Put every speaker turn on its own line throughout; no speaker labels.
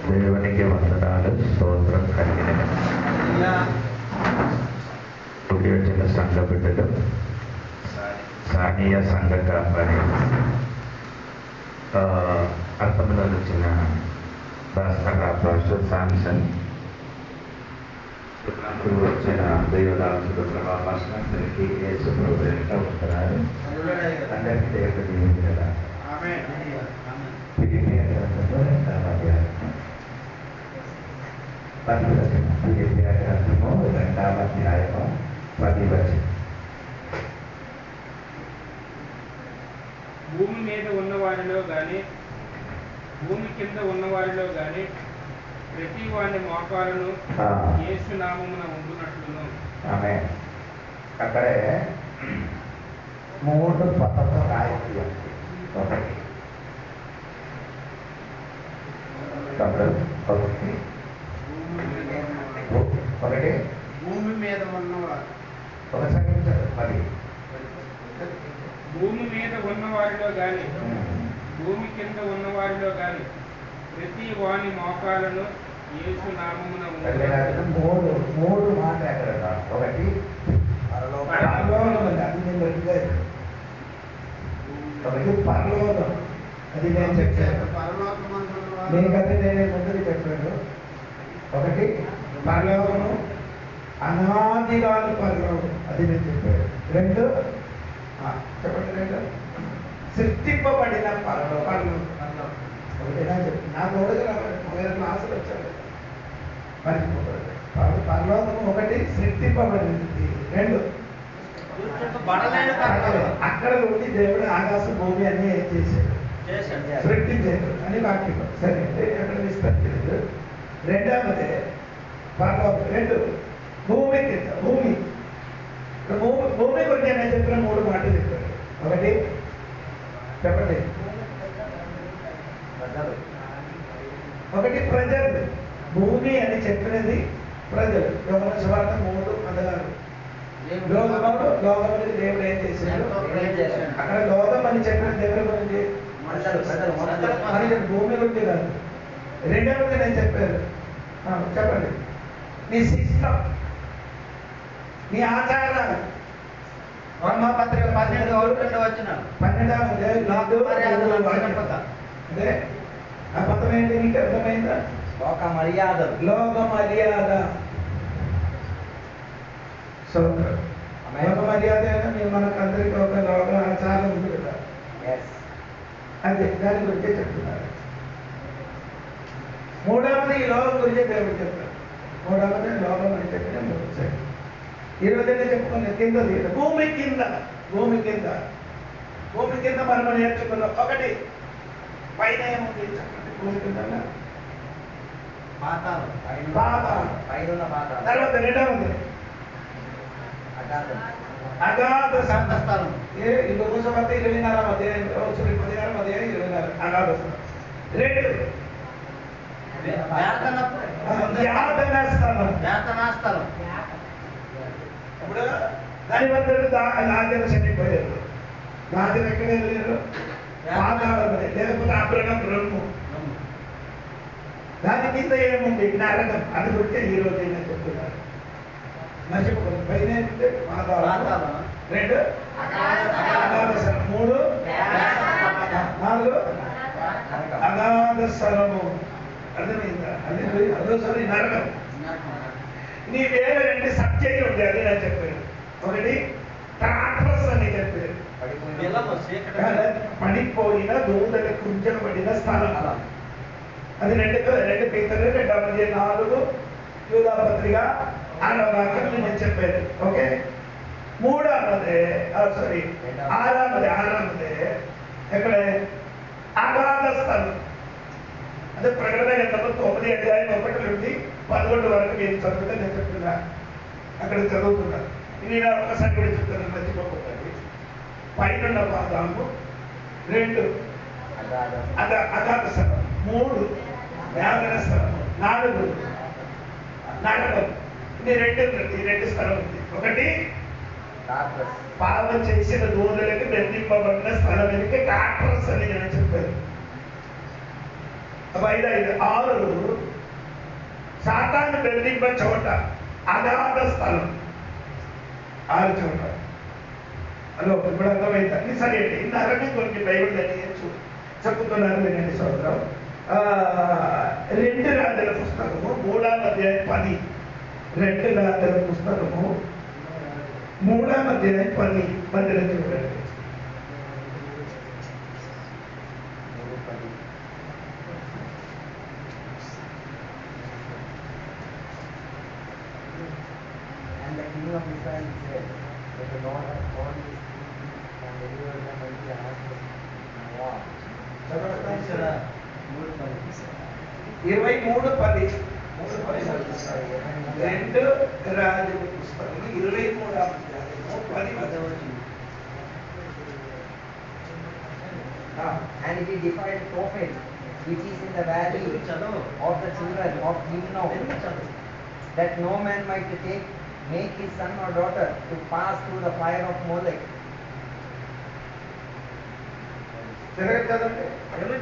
దేవునికి వందనాలు, స్తోత్రం కలిగిన వచ్చిన సంఘ బిడ్డలు, స్థానీయ సంఘ కాపరి, అర్థంలో వచ్చిన పాస్టర్ శాంసన్, వచ్చిన దైవదాసుడు ప్రభాపాసన అందరికీ యేసు ప్రభువుగా ఉంటున్నారు. అందరికీ దేవుని కదా గ్రంథము 2వ అధ్యాయము 10వ వచనం.
భూమి మీద ఉన్నవారిలో గాని భూమి కింద ఉన్నవారిలో గాని ప్రతి వాని మోకాలను యేసు నామమున ఉండునట్లును.
ఆమేన్. అక్కడే 3 పదము రాయింది. ఒకటి
భూమి మీద ఉన్నవారు, భూమి మీద ఉన్నవారిలో గాని భూమి కింద ఉన్నవారిలో గాని ప్రతి వాని మోకాలను యేసు నామమున
మూడు మాట ఎక్కడ? ఒకటి పరలోకం, అది నేను చెప్పాను. మీకైతే నేను ముందుకు చెప్పాను. ఒకటి పరలోకము, అనాదిగాలు పరలోకం, అది నేను చెప్పాను. 2 చెప్పండి. 2 సృష్టింపబడిన పరలోకం. ఒకటేనా చెప్పి నాకు ఒకటి క్లాసులు వచ్చాడు మర్చిపోతాడు. పరలోకం ఒకటి సృష్టింపబడింది. 2 అక్కడ ఉండి దేవుడు ఆకాశం భూమి అన్ని చేశాడు, సృష్టించాడు అని వాక్యం. సరే, ఎక్కడ విస్తరించలేదు. 2వది పరలోకం. 2 భూమి కింద. భూమి గురించి నేను చెప్పిన 3 మాటలు చెప్పాడు. ఒకటి చెప్పండి. ఒకటి ప్రజలు. భూమి అని చెప్పినది ప్రజలు. యోహాను సువార్త 3:16. లోకం దేవుడు ఏం చేశాడు? అక్కడ లోకం అని చెప్పిన దేవుడి గురించి భూమి గురించి కాదు. 2వది నేను చెప్పాను. చెప్పండి. నీ సిస్టమ్, నీ ఆచారాలు. పత్రిక 12 అదే ఆ పదం ఏంటి? నీకు అర్థమైందా? లోక మర్యాద. లోక మర్యాద అయినా మీరు మనకు అందరికీ ఒక లోక ఆచారం ఉంది కదా, అదే దాని గురించే చెప్తున్నారు. 3వది ఈ లోకం గురించే దేవుడు చెప్తారు. 3వది లోకం అని చెప్పిన ఈరోజు చెప్పుకునే కిందది భూమి కింద. భూమి కింద మనం నేర్చుకున్నాం. ఒకటి పైన ఏముంది చెప్పండి? భూమి కింద పాతాళం. తర్వాత 2వది అగాధ స్థలం. ఇంకొక సువార్త 24వ అధ్యాయం 16వ అధ్యాయం 24 అగాధ స్థలం. 2 యాతనా స్థలం. ఇప్పుడు దాని వద్ద లాజరు చనిపోయారు. లాజరు ఎక్కడ వెళ్ళారు? పాతాళంలో. లేకపోతే అబ్రహం బ్రహ్మ. దాని కింద ఏముంది? నరకం. అది గురించి ఈ రోజు అయినా చెప్తున్నారు. మర్చిపోతుంది. పైన 2 అగాధ స్థలం. 3 4 అగాధ స్థలము. అర్థమైందా? అదోసారి నరకం. నీ వేరే 2 సబ్జెక్ట్ ఉంది. అది నేను చెప్పాను. ఒకటి ట్రాక్టర్స్ అని చెప్పారు. పడిపోయిన దూడలు కుంచబడిన స్థలం. అది 2 పేతురు 2:4 యూదా పత్రిక 6వ వాక్యం నేను చెప్పాను. ఓకే. 3వది ఆరవది ఎక్కడ? అగాధ స్థలం. అదే ప్రకటన గ్రంథంలో 9 అధ్యాయం 1 నుండి 11 వరకు మీరు చదువుతా నేను చెప్తున్నా. అక్కడ చదువుతున్నా. నేను ఒకసారి కూడా చెప్తాను, మర్చిపోకండి. పైన పాదాము. 2 అగాధ స్థలం. 3 యాతన స్థలం. 4 నరకం. ఇది 2 స్థలం ఉంది. ఒకటి పాపం చేసిన దూడలకు దండింపబడిన స్థలం. డాక్టర్స్ అని నేను చెప్పాను. 6 సాతాను బెదిరింప చోట అగాధ స్థలం 6 చోట. హలో, ఇప్పుడు అర్థమైంది అన్ని సరే అండి. ఇన్నారని కొన్ని బైబిల్ చెప్పుతున్నారు వినండి సోదరం. 2 రాజుల పుస్తకము 3వ అధ్యాయం 10. 2 రాజుల పుస్తకము 3వ అధ్యాయం 10 చూడండి.
And the king of Israel said, that the Lord has called his people and delivered them into the hands of Moab.
23:10. 2 రాజుల పుస్తకం 23వ అధ్యాయము 10.
And he defied Tophet, which is in the valley of the children of Hinnom, that no man might make his son or daughter to pass through the fire of Molech.
చదవండి. 2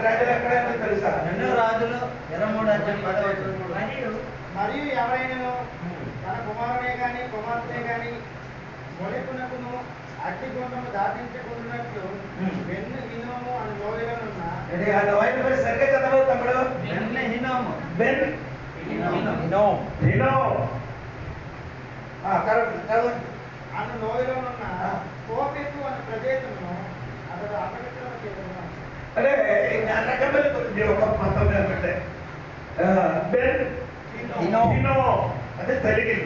రాజులు ఎక్కడైనా తెలుసా?
2 రాజులు 23:10.
మరియు ఎవరైనా తన కుమారుడే గాని కుమార్తె గాని మొలెకునకును అగ్నిగుండము దాటించకుండాట్లు వెన్ను హినోము అని లోయలోనున్న
ఆ లోయల పేరు సరిగ్గా చదవవు తమ్ముడు.
హినోము.
Ben
Hinnom.
కరెక్ట్ చదవండి.
అను లోయలోనున్న కోపెతు అనే ప్రదేశమును అతడు అపవిత్రం చేయబడిన.
అంటే రకమైన కొద్ది ఒక మతం ఏంటంటే బెన్ హినో అంటే తెలుగు.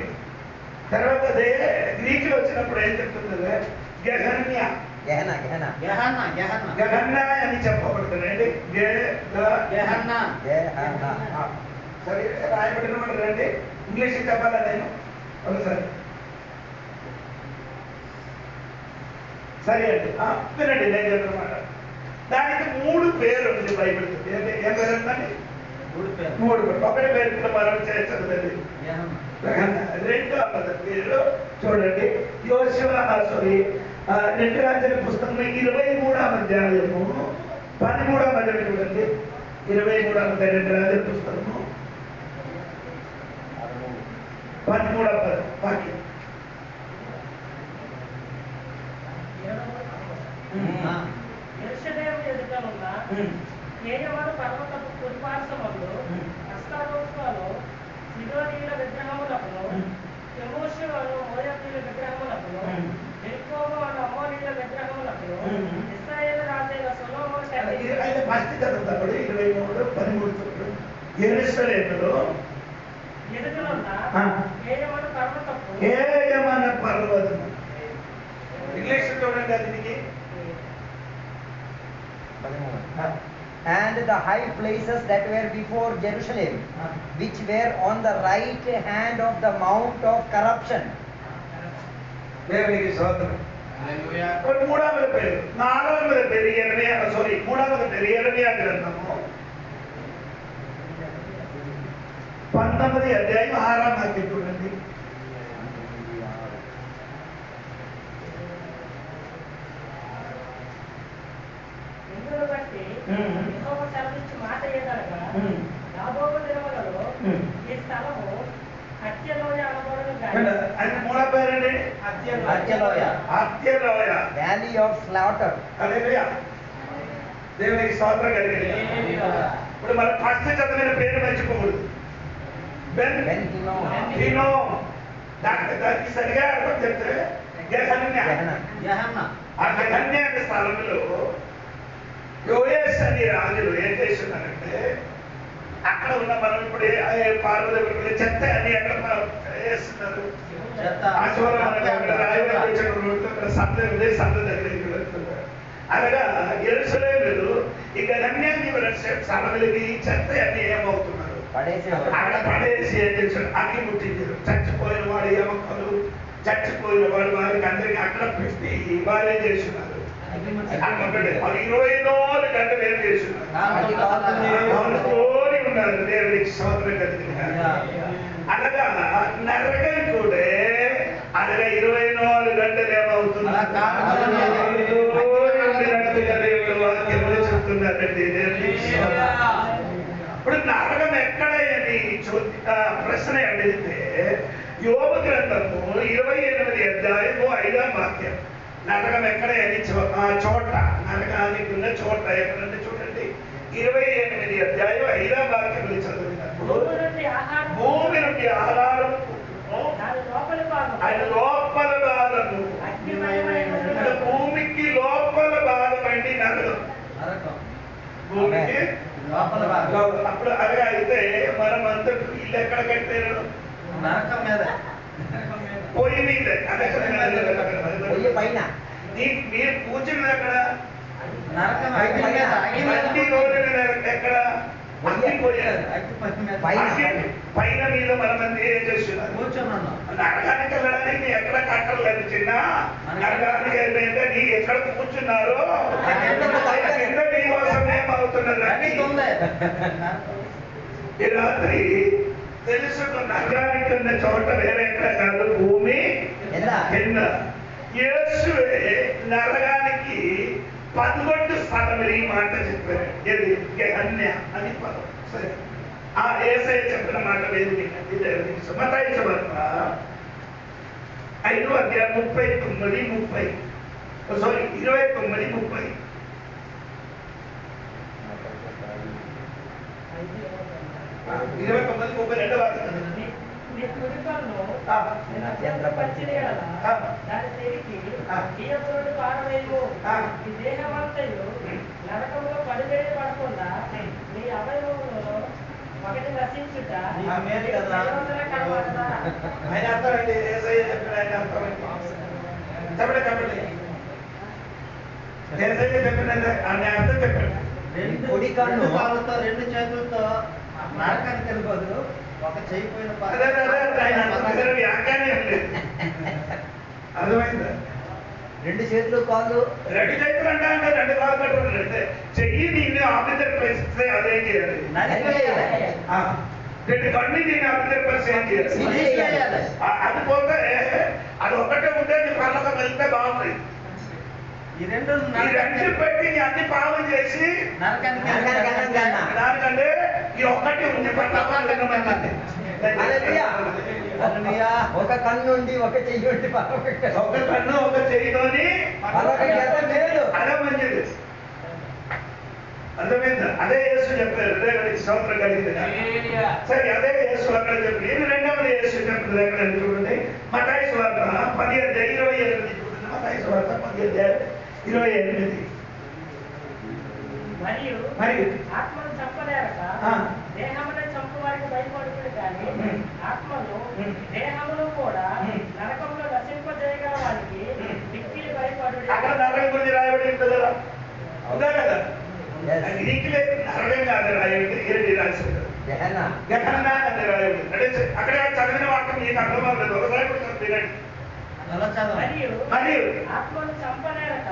తర్వాత అదే గ్రీకులు వచ్చినప్పుడు ఏం చెప్తుంది? గెహన్య గెహన్నా అని చెప్పబడుతుంది. అంటే సరే రాయబడిన రండి, ఇంగ్లీష్ చెప్పాలా నేను ఒకసారి? సరే అండి, వినండి నేను చెప్పినమాట. దానికి 3 పేరు ఉంది బైబిల్. ఏం పేరు ఉందండి? 3 పేరు. ఒకటి పేరు మనం చదవండి. 2వ పేరు చూడండి. సారీ 2 రాజుల పుస్తకం 23వ అధ్యాయము 13వ అధ్యాయం చూడండి. 23వ అధ్యాయం 2 రాజుల పుస్తకము 13వ వాక్యం.
యెరూషలేము ఎదుట ఉన్న కేయవాడు పర్వతపు కుడిపార్శ్వములో అష్టారోత్సవాలు సిదోనీయుల విగ్రహములకును కెమోషు అను మోయాబీయుల విగ్రహములకును ఎరికోము అను అమ్మోనీయుల విగ్రహములకును ఇశ్రాయేలు రాజైన సొలొమోను
ఫస్ట్ చదువుతాడు 23:13. యెరూషలేములో
ఎదుటనున్న కేయవాడు పర్వతపు
కేయమన పర్వతము. ఇంగ్లీష్ చూడండి అది.
And the high places that were before Jerusalem, which were on the right hand of the mount of corruption.
దేవునికి స్తోత్రం. ఇప్పుడు 3వ పేరు 4వ పేరు యెరమియా. సారీ 3వ పేరు యెరమియా గ్రంథము 19వ అధ్యాయం 6వ వాక్యం చూడండి.
ఇందును బట్టి యెహోవా సెలవిచ్చు మాట ఏదనగా రాబోవు దినములలో ఈ స్థలము హత్యలోయ అనబడును గాని.
అది 3వ పేరండి
హత్యలోయ. Valley of slaughter.
హల్లెలూయా. దేవునికి స్తోత్రం కలిగింది. ఇప్పుడు మనం ఫస్ట్ చదివిన పేరు మర్చిపోకూడదు. బెన్ హినో. దానికి సరిగా అర్థం చెప్తే గెహన్య. ఆ గెహన్య అనే స్థలంలో యోయేష్ అని రాజులు ఏం చేస్తున్నారంటే అక్కడ ఉన్న మనం ఇప్పుడు పార్వతి చెత్త అని అక్కడ వేస్తున్నారు. అనగా యెరూషలేములో ఇక గమ్యాన్ని సభలకి చెత్త అని ఏమవుతున్నారు అక్కడ పడేసి ఏం చేశారు? అగ్ని ముట్టించారు. చచ్చిపోయిన వాడు ఎమక్కలు, చచ్చిపోయిన వాడు వారికి అందరికి అక్కడ పెట్టి వాళ్ళే చేస్తున్నారు. 24 గంటలు ఏం చేస్తున్నారు? కోరి ఉన్నారు. దేవునికి స్తోత్రం కలిగింది. అనగా నరకం కూడా అనగా 24 గంటలు ఏమవుతుంది? వాక్యంలో చెప్తున్నారు. చదువుతున్నారండి. ఇప్పుడు నరకం ఎక్కడని ప్రశ్న అడిగితే యోబు గ్రంథము 28 అధ్యాయము 5వ వాక్యం. నరకం ఎక్కడని చోట, నరకానికి ఉన్న చోట ఎక్కడంటే చూడండి 28 అధ్యాయం 5వ వాక్యంలో చదివినప్పుడు భూమి నుండి ఆహారం ఆయన లోపల భాగము, భూమికి లోపల భాగం అండి నరకం. భూమికి అప్పుడు అలాగే అయితే మనం అంతా ఇల్లు ఎక్కడ కట్టారు?
నరకం మీద,
పొయ్యి మీద.
పొయ్యి పైన.
మీరు కూర్చున్నది ఎక్కడ?
నరకం
ఎక్కడ? పైన మీద మనమంది ఏం చేస్తున్నారు?
కూర్చున్నాను.
నరకానికి వెళ్ళడానికి ఎక్కడ కట్టలేదు చిన్న. నరకానికి వెళ్ళితే నీ ఎక్కడ కూర్చున్నారో నీకోసం ఏమవుతున్నది ఈ రాత్రి తెలుసుకు. నరకానికి ఉన్న చోట వేరే ఎక్కడ కాదు, భూమి కింద. యేసువే నరకానికి 11 స్థలములు ఈ మాట చెప్పారు. ఏది? గెహన్య అని పదం. సరే, ఆ యేసయ్య చెప్పిన మాట వేది మత్తయి సువార్త 5వ అధ్యాయం 29-30. సారీ 29-30.
నరకంలో పడివేయబడకుండా నీ అవయవంలో ఒకటి నశించుట
ఆయన అర్థమండి. యేసయ్య చెప్పిన ఆయన అర్థమండి. చెప్పండి చెప్పండి. యేసయ్య చెప్పిన ఆయన అర్థం చెప్పండి.
కుడి కన్ను
కాళ్ళతో, 2 చేతులతో నరకానికి వెళ్ళిపోదు. ఒక చేయిపోయిన
అర్థమైందా?
2 చేతులు కాళ్ళు
2 చేతులు అంటే 2 కాళ్ళు కట్టుకుంటే చెయ్యి నేను ఆఫీసర్ పరిస్థితి అదేం చేయాలి? 2 కళ్ళు నేను ఆఫీసర్ పరిస్థితి ఏం చేయాలి? అది పోతే అది ఒకటే ఉంటే నీ పర్లకు వెళ్తే బాగుంది.
ఈ రెండు
పెట్టి అన్ని పాపం చేసి దానికంటే ఈ ఒక్కటి ఉంది
ఒక కన్ను ఉండి ఒక చెయ్యి ఉండి
ఒక కన్ను ఒక చెయ్యితోని అదే మంచిది. అర్థమైందా? అదే యేసు చెప్పారు. హృదయానికి స్తోత్రం కలిగింది. సరే, అదే యేసు అక్కడ చెప్పి రెండవది యేసు చెప్పినది ఎక్కడ చూడండి. మత్తయి సువార్త 10:28 చూడండి. మత్తయి సువార్త 10:28.
మరియు ఆత్మను చంపలేరక దేహమునే చంపు వారికి భయపడుతుంది కానీ ఆత్మను దేహమును కూడా నరకంలో నశింపజేయగల వారికి మిక్కిలి భయపడు.
అక్కడ నరకం గురించి రాయబడి ఉంటుంది కదా, ఉందా కదా? నీకులే నరకం కాదు రాయబడి. ఏంటి రాసింది? గహన్న అని రాయబడి. అంటే అక్కడ చదివిన వాక్యం నీకు అర్థం అవ్వలేదు. ఒకసారి కూడా వినండి. మరియు
ఆత్మను చంపలేరక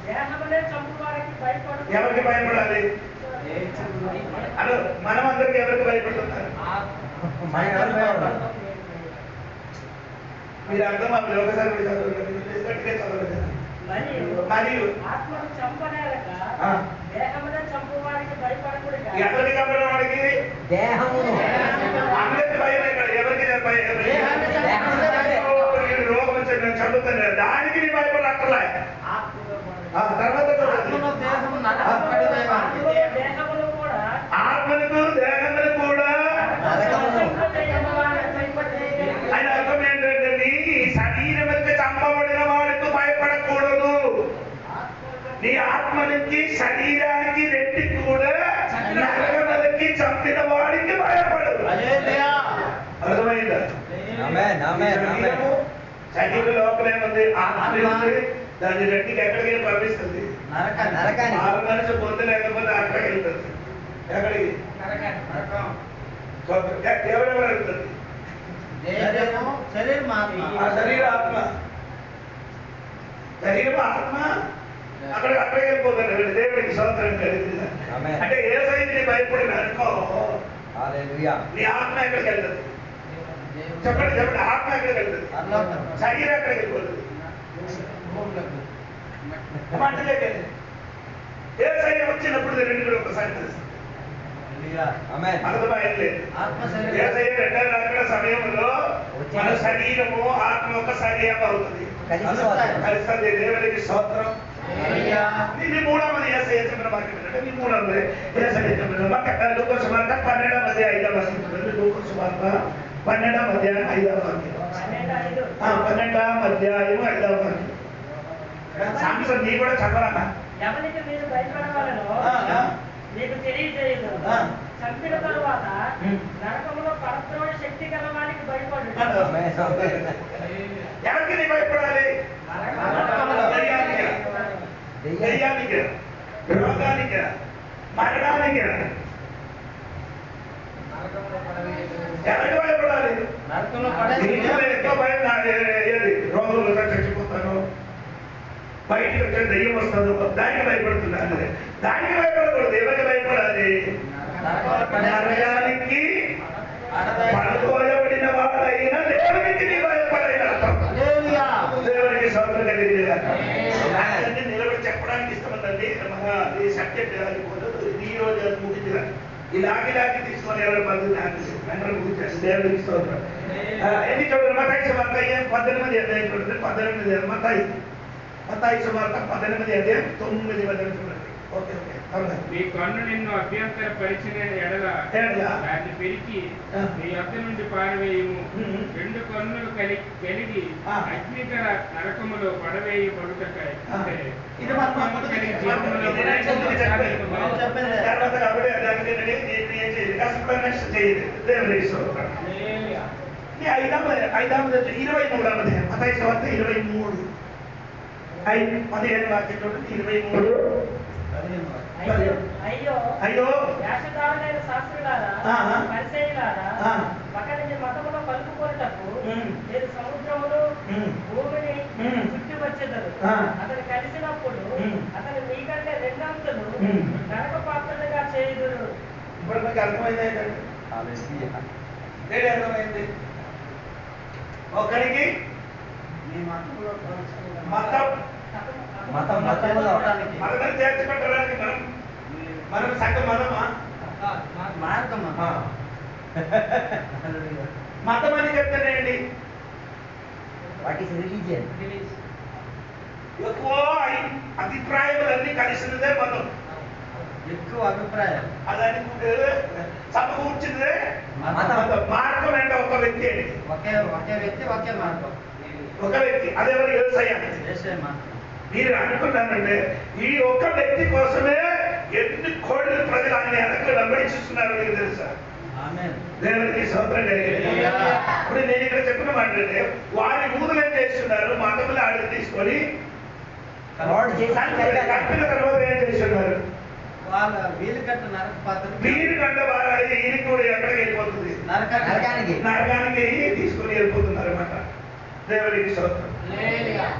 దేహమునే చంపు వారికి భయపడు.
ఎవరికి భయపడాలి? అను మనం అందరికి ఎవరికి భయపడుతున్నారు? మీరు అర్థం అవ్వలేదు. ఒకసారి కూడా చదవలేదు. మరియు
ఆత్మను చంపలేరక దేహమునే చంపు వారికి భయపడకూడదు.
ఎవరికి చంపడం? వాడికి
దేహమును.
అందరికి భయం. ఇక్కడ ఎవరికి రోగం వచ్చి నేను చదువుతాను దానికి నీ భయపడక్కర్లే. తర్వాత ఆత్మలకు దేహములు కూడా ఆయన అర్థం ఏంటంటే నీ శరీరం యొక్క చంపబడిన వాడికి భయపడకూడదు. నీ ఆత్మ నుంచి శరీరానికి రెండింటికి కూడా నరకములకి చంపిన వాడికి భయపడదు. అర్థమైందా? శరీర లోపలే ఉంది, ఆత్మ ఉంది. దాని రెండుకి ఎక్కడికి పంపిస్తుంది? మనిషి పొందు లేకపోతే అక్కడికి వెళ్తుంది. ఎక్కడికి? ఎవరెవరు వెళ్తుంది? శరీరం ఆత్మ. శరీరం ఆత్మ అక్కడికి వెళ్ళిపోతుంది. దేవుడికి స్తోత్రం కలిగింది. అంటే ఏ సైజు భయపడిన అనుకో నీ ఆత్మ ఎక్కడికి వెళ్తుంది? చెప్పండి చెప్పండి. ఆత్మ ఎక్కడికి వెళ్తుంది? శరీరం ఎక్కడికి వెళ్ళిపోతుంది? మంటలోకి వెళ్ళి యేసయ్య వచ్చినప్పుడు రెండు కూడా ఒకసారి తెలుస్తుంది.
ఆమేన్.
అర్థమైంది. యేసయ్య రెండో రాకడ సమయంలో మన శరీరము ఆత్మ ఒకసారి ఏమవుతుంది? కలుస్తుంది. దేవునికి స్తోత్రం. ఇది మూడవది యేసయ్య చెప్పిన వాక్యం ఏంటంటే, ఈ మూడవది యేసయ్య చెప్పిన లూకా సువార్త 12వ అధ్యాయం 5వ వచనం. లూకా సువార్త 12వ అధ్యాయం 5వ వాక్యం. 12వ అధ్యాయం 5వ వాక్యం. సాంసన్ నీ కూడా చదవరా?
ఎవరికి మీరు భయపడవాలనో మీకు తెలియజేయదు. చంపిన తరువాత నరకములో పరద్రోహ శక్తి గల వారికి భయపడు.
ఎవరికి నీ భయపడాలి? దెయ్యానికి, రోగానికి, మరణానికి. ఎవరికి భయపడాలి? దీంట్లో ఎక్కువ భయం ఏది? రోగులు చచ్చిపోతాను, బయటికి వచ్చే దెయ్యం వస్తాను, దానికి భయపడుతున్నాను. దానికి భయపడకూడదు. ఎవరికి భయపడాలి? నరకానికి పడుకోబడిన వాడైన దేవునికి నీ భయపడైన దేవునికి స్తోత్రం కలిగింది. నిలబడి చెప్పడానికి ఇష్టమండి. ఈ సబ్జెక్ట్ వెళ్ళిపోతుంది. ఈ రోజు అది ముగించిన ఇలాగి తీసుకొని ఎవరి పద్ధతి అందరూ ముగించేసి దేవునికి స్తోత్రం. ఎన్ని చూడండి మతాయి సువార్త 18 అధ్యాయం చూడండి. 18 మతాయి సువార్త 18 అధ్యాయం 9 వచనం చూడండి. Okay okay.
నీ కన్ను నిన్ను అభ్యంతరపరిచిన ఎడల దాన్ని పెరికి నీ యొద్ద నుండి పారవేయము. రెండు కన్నులు కలిగి అగ్నికర నరకములో పడవేయబడుటకై.
ఇది తర్వాత కాబట్టి దానికి ఏం చేయదు, కష్టపడి చేయదు. దేవుని స్తోత్రం. 23వ మతాయి సువార్త 23 15 వాక్యం చూడండి. 23
అయ్యో వేషధారులైన శాస్త్రులారా, పరిసయ్యులారా, ఒకరిని మతములో కలుపుకొనుటకు మీరు సముద్రమును భూమిని చుట్టి వచ్చేదరు. అతను కలిసినప్పుడు అతను మీకంటే రెండంతలు నరక పాత్రలుగా చేయుదురు.
ఇప్పుడు మీకు అర్థమైంది ఏంటంటే, అర్థమైంది ఒకరికి మతం చేర్చుకుంటానికి మనం సంఘం మతమా? మతం అని చెప్తానండి.
What is religion?
ఎక్కువ అభిప్రాయాలన్నీ కలిసినదే మతం.
ఎక్కువ అభిప్రాయం
అదని సమకూర్చిందే మార్గం అంటే ఒక వ్యక్తి అండి.
ఒకే వ్యక్తి ఒకే మార్గం.
ఒక వ్యక్తి అదేవరు యేసయ్య. మీరు అనుకున్నారంటే ఈ ఒక్క వ్యక్తి కోసమే ఎన్ని కోట్ల ప్రజలు ఆయన వెనక వెంబడిస్తున్నారు మీకు తెలుసా? దేవునికి స్తోత్రం కలిగింది. ఇప్పుడు నేను ఇక్కడ చెప్పిన మాట అంటే, వారి ఊదులు ఏం చేస్తున్నారు? మతములు ఆడికి తీసుకొని కట్టిన తర్వాత ఏం చేస్తున్నారు?
వీలు కట్ట నరక పాత్ర
వీరు కంటే వారు ఈయనకి కూడా ఎక్కడికి వెళ్ళిపోతుంది? నరకానికి తీసుకొని వెళ్ళిపోతున్నారు అన్నమాట. దేవునికి స్తోత్రం.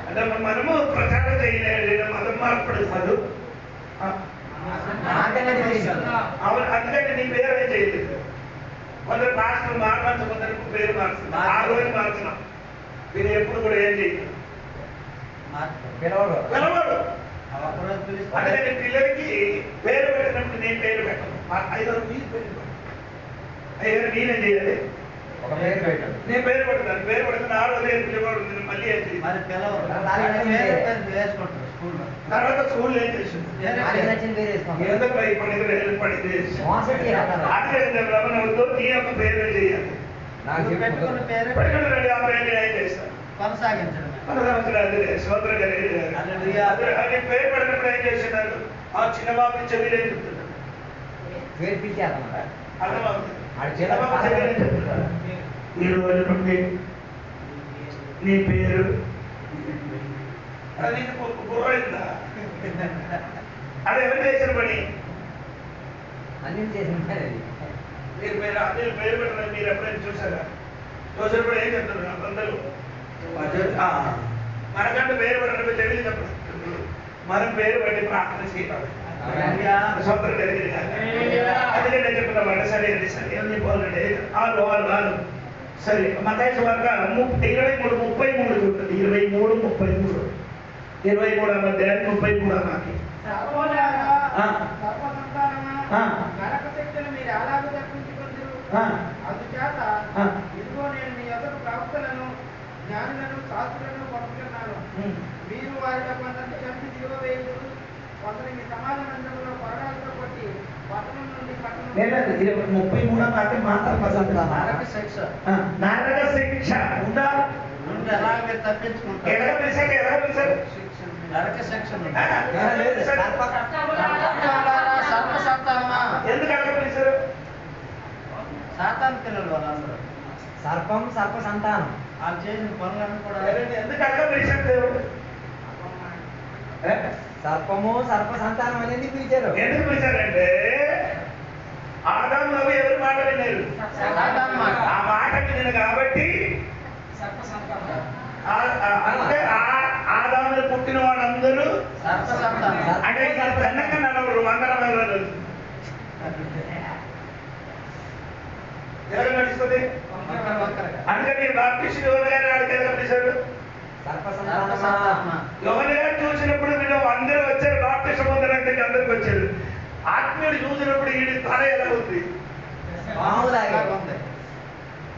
అంటే మనము ప్రచారం చేయలేదు, మతం మార్పుడు కాదు. అవును, అందుకంటే నీ పేరే చేయలేదు. కొందరు మాస్టర్ మార్చు, కొందరికి పేరు మార్చుతున్నా. ఆ రోజు మార్చినాం. మీరు ఎప్పుడు కూడా ఏం చేయలేదు, పిలవడు. అందుకని పిల్లలకి పేరు పెట్టినప్పుడు నేను పేరు పెట్టను. 5 మీరు పేరు పెట్టను. నేనేం చేయాలి? నేను పేరు పెడతాను. పేరు పెడతాను. ఆ రోజు ఏం పిల్లవాడు మళ్ళీ ఏం చేయాలి? తర్వాత స్కూల్ ఏం చేసింది? ఎందుకు పడింది? నీ యొక్క పేరు చేయాలి. పెట్టుకుని ఆ పేరు ఏం చేస్తాను?
కొనసాగించడం.
స్తోత్రం కలిగి పేరు పెట్టినప్పుడు ఏం చేస్తున్నారు? ఆ చిన్నబాబు చెవిలో ఏం చెప్తున్నారు? అర్థమవుతుంది. చిన్నబాబు చెవిలో ఏం చెప్తున్నారు? ఈ రోజు నుండి నీ పేరు అది బుర్రైందా? అది ఎవరు చేసిన పని?
అన్ని చేసిన
మీరు పేరు పెట్టిన మీరు ఎప్పుడైనా చూసారా? చూసినప్పుడు ఏం చెప్తున్నారు అందరూ? మనకంటే పేరు పెట్టినప్పుడు చెవిలి చెప్పండి. మనం పేరు పెట్టి ప్రార్థన చేయాలి. సొంతం జరిగింది. అందుకంటే చెప్తున్నమాట. సరే అండి, సరే ఏం చెప్పాలంటే వాళ్ళు సరే. మతాయి సువార్త 23:33 చూడండి. 23:33 23వ అధ్యాయం 33వ వాక్యం. ఆ.
సర్వ సంతానమా,
ఆ.
నరక శక్తులు మీరు ఎలాగో తప్పించుకుందరు.
ఆ.
అందుచేత
ఆ.
ఇదిగో నేను మీ యొద్దకు ప్రవక్తలను, జ్ఞానులను, శాస్త్రులను పంపుతున్నాను. మీరు వారిలో కొందరిని చంపి సిలువ వేయుదురు, కొందరిని సమాజ మందిరంలో కొరడాలతో కొట్టి పట్టణం నుండి పట్టణం
లేదు, 33వ వాక్యం మాత్రం
నరక శిక్ష
నరక శిక్ష ఉందా?
నుండి ఎలా మీరు తప్పించుకుంటారు?
ఎలా పిలిచారు? ఎలా పిలిచారు?
నరక శిక్ష నుండి.
లేదు సార్.
సర్వ సంతానమా,
ఎందుకు అలా పిలిచారు?
సాతాను పిల్లలు వాళ్ళందరూ
సర్పం సర్ప సంతానం.
వాళ్ళు చేసిన పనులన్నీ కూడా
ఎందుకు అలా పిలిచారు దేవుడు? ఏ?
సర్పము సర్ప సంతానం అనేది పిలిచారు.
ఎందుకు పిలిచారంటే ఆదాము నవ్వు ఎవరి మాట విన్నారు?
సాతాను మాట.
ఆ మాట విన్నారు కాబట్టి అంటే ఆదాములు పుట్టిన వాళ్ళందరూ
సర్వ సంతానం.
అంటే దండంగా నడవరు, వందరమైన వాళ్ళు ఎలా నడుస్తుంది?
వంకరగా.
అందుకని బాప్టిస్ట్ యోహన్ గారు ఆడికి ఎలా పిలిచారు?
సర్ప
సర్వ
సంతానమా.
సంతానమా.
యోహన్ గారు చూసినప్పుడు మీరు అందరూ వచ్చారు, బాప్టిస్ట్ పొందడానికి అందరికి వచ్చారు. ఆత్మీయుడు చూసినప్పుడు ఈ తల ఎలా ఉంది?
మామూలాగే
ఉంది.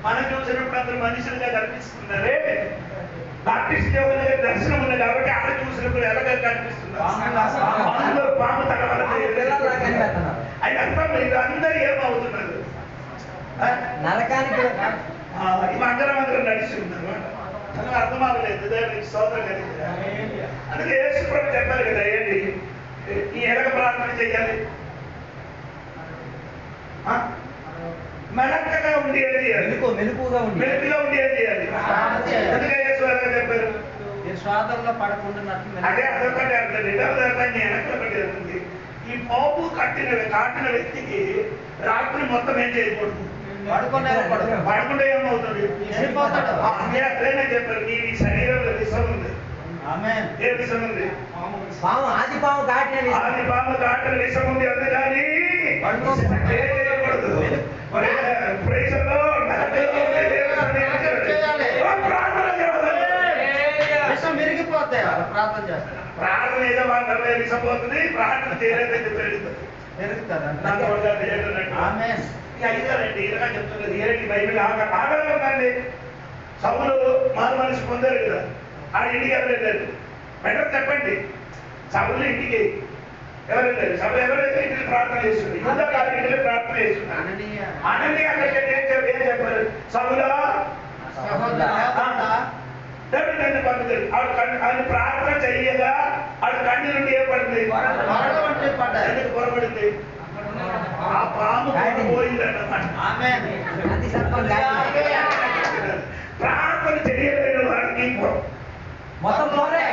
మనం చూసినప్పుడు అందరూ మనుషులుగా కనిపిస్తున్నారే. బాప్టిస్ట్ యోహన్ గారి దర్శనం ఉంది కాబట్టి ఆడ చూసినప్పుడు ఎలాగ కనిపిస్తున్నారు? అందులో పాము తల వల్ల
పిల్లల్లా కనిపెడుతున్నారు.
అదంతా మీరు అందరూ ఏమవుతున్నారు?
నరకానికి
ఇవి అందరం నడిచి ఉన్నారు. అసలు అర్థం అవ్వలేదు. దేవునికి స్తోత్రం కలిగింది. అందుకే యేసు ప్రభు చెప్పారు కదా, ఏంటి ఈ ఎలాగ ప్రార్థన చేయాలి? మెలక్కగా ఉండి ఏం చేయాలి?
మెలుపుగా ఉండి
మెలుపుగా ఉండి ఏం చేయాలి? అందుకే యేసు ఎలాగ చెప్పారు?
మీరు స్వాతంలో పడకుండా
అదే అదొకటి అర్థం. రెండవది అర్థం వెనకొకటి అర్థండి. ఈ పాపు కాటిన వ్యక్తికి రాత్రి మొత్తం ఏం చేయకూడదు. పడకుండా ఏమవుతుంది?
వెళ్ళిపోతాడు.
అట్లనే చెప్పారు, నీ శరీరంలో విషం ఉంది.
ఆమేన్.
ఏ విషం ఉంది?
పాము ఆది పాము కాటిన విషం.
ఆది పాము కాటిన విషం ఉంది. అందుకని చేయకూడదు. Praise the Lord. ప్రార్థన చేయాలి.
విషం విరిగిపోతాయి వాళ్ళు ప్రార్థన చేస్తారు.
ప్రార్థన ఏదో వాళ్ళ విషం పోతుంది, ప్రార్థన చేయలేదంటే పెరుగుతుంది.
పెరుగుతారు. ఆమేన్.
అడిగారండి, ఇలా చెప్తున్నది ఏంటి? బైబిల్ ఆగలండి. సౌలు మారు మనిషి పొందారు కదా, ఆ ఇంటికి ఎవరు వెళ్ళారు? బెటర్ చెప్పండి. సౌలు ఇంటికి ఎవరు వెళ్ళారు? సభ ఎవరైతే ఇంటికి ప్రార్థన చేస్తుంది, యూదా గారి ఇంటికి ప్రార్థన చేస్తున్నారు. అనని అక్కడికి ఏం చెప్పారు? సౌలా దేవుడు నన్ను పంపుతాడు. ఆవిడ ప్రార్థన చెయ్యగా ఆవిడ కన్ను నుండి ఏం పడింది? ఎందుకు పొరపడింది? ఆ పాము పోయిందన్నమాట.
అది సర్పం కాటిన
ప్రార్థన చేయలేని వాడికి
మొత్తం పొరే.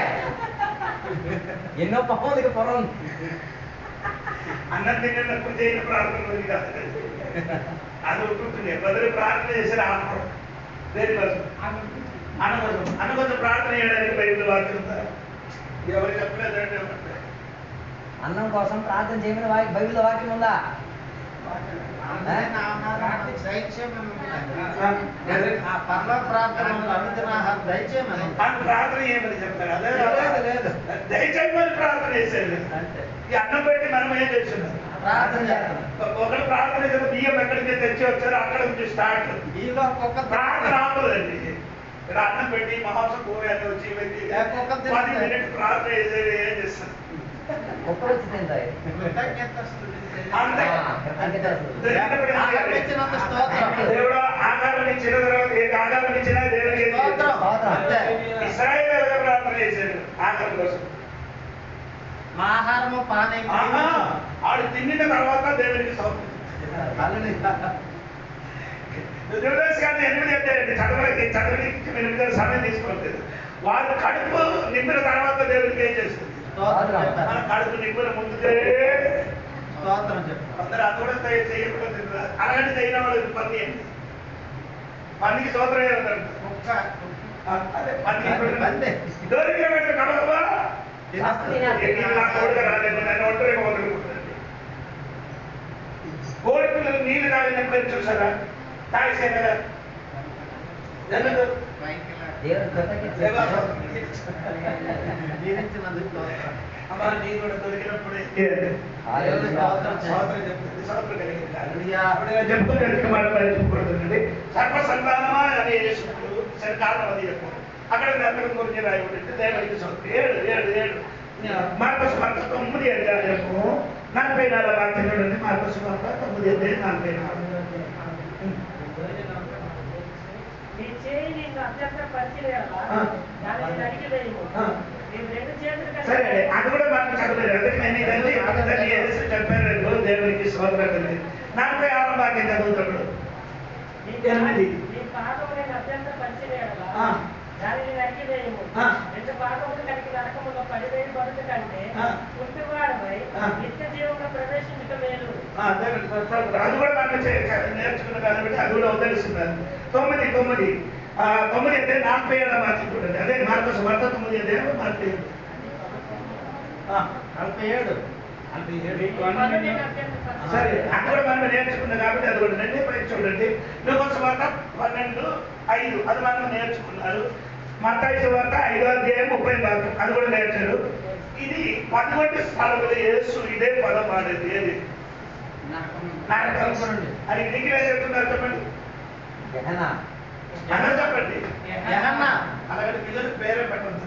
ఎన్నో పాములకి పొర ఉంది.
అన్నం తిన్నప్పుడు చేయని ప్రార్థన ఉంది కాదు. అది ఒప్పుకుంటుంది. బదులు ప్రార్థన చేసిన ఆపడం దేనికోసం? అన్న కోసం ప్రార్థన చేయడానికి బైబిల్ వాక్యం ఉందా? ఎవరు చెప్పలేదంటే
అన్నం కోసం ప్రార్థన చేయమని బైబిల్లో వాక్యం ఉందా?
ప్రార్థన చేయమని చెప్తారు. అదే దయచేయమని ప్రార్థన చేసేది. ఈ అన్నం పెట్టి మనం ఏం చేస్తున్నాం? ఒకరు ప్రార్థన చేసిన బియ్యం ఎక్కడికి తెచ్చి వచ్చారో అక్కడ నుంచి స్టార్ట్. ప్రార్థన ఆపదండి. ఇక్కడ అన్నం పెట్టి మహాంసం కూర వచ్చి 10 మినిట్ ప్రార్థన చేసేది ఏం చేస్తారు?
ఒక్కరు వచ్చి తింటాయి.
దేవుడు ఆకారం ఇచ్చిన తర్వాత ఏ ఆకారం ఇచ్చినా దేవుడికి ఇశ్రాయేలు ప్రార్థన చేశాడు ఆకారం కోసం.
మా ఆహారము పానీయం
ఆడు తిన్నిన తర్వాత దేవుడికి సౌకర్యం. దివదాస్ గారిని 8 చెప్పారండి. చదవడానికి 8 సమయం తీసుకోవట్లేదు. వారు కడుపు నింపిన తర్వాత దేవుడికి ఏం చేస్తుంది? మన కడుపు నింపిన ముందుకే అందరూ అది కూడా చేయకుండా అలాంటి చేయడం వాళ్ళు పని ఏంటి? పనికి సోదరం ఏమంటారు? అదే పని దూరంగా పెట్టిన కడపా నా కోడిగా రాలేదు, నన్ను ఒంటరిగా వదులుకుంటుంది. కోడి పిల్లలు నీళ్లు తాగినప్పుడు చూసారా? తాగేసే కదా. ఎందుకు
దేవుని కృతజ్ఞత
దేవా
జీవించినందుకు స్తోత్రం.
అమ్మా నీ కూడా దొరికినప్పుడు
దేవుని స్తోత్రం
చెప్తున్నట్టు మాట పరిచయకూడదండి. సర్వ సంతానమా అని యేసుడు సరికాలం అది చెప్పు అక్కడ నరకం గురించి రాయబడింది. దేవుడికి స్తోత్రం. 7 మార్కసు వార్త 9 అధ్యాయము 44 వాక్యం చూడండి. మార్కసు వార్త 9 అధ్యాయం 44.
నీ చేయి నిన్ను అత్యంత పరిచయాలా దానిని నరికివేయము. నీవు రెండు చేతులు కలిపి
సరే అది కూడా మనకు చదవలేదు. అందుకే నేను ఇదండి అతన్ని యేసు చెప్పారు. దేవునికి స్తోత్రం. 46 వాక్యం చదువుతాడు.
నీ
8
నీ పాదము నేను అత్యంత పరిచయాలా
ఆ.
దానిని నరికివేయము.
ఆ.
రెండు పాదములు కలిగి నరకములో 10,000 బతుకు కంటే
ఆ.
కుంటివాడమై
ఆ.
నిత్య జీవంలో ప్రవేశించక మేలు.
దేవునికి స్తోత్రం. అది కూడా మనకు నేర్చుకున్న కాబట్టి అది కూడా వదిలేస్తున్నారు. 9 అయితే 47 వాక్యం చూడండి. అదే మార్కసు వార్త 9 అధ్యాయం 47.
47.
మీకు
పనులు
అన్ని
నేను అత్యంత పరిచయం.
సరే అది కూడా మనం నేర్చుకున్నాం కాబట్టి అది కూడా రెండే పై చూడండి. లూకాసు వార్త 12:5 అది మనం నేర్చుకున్నారు. మత్తయి వార్త 5వ అధ్యాయం 30 వాక్యం అది కూడా నేర్చారు. ఇది 11 స్థలములు యేసు ఇదే పదం వాడేది. ఏది నరకం. అది ఇంటికి చెప్తున్నారు చెప్పండి.
గహనా
అలా చెప్పండి.
జగన్న.
అలాగే పిల్లలకు పేరే పెట్టండి.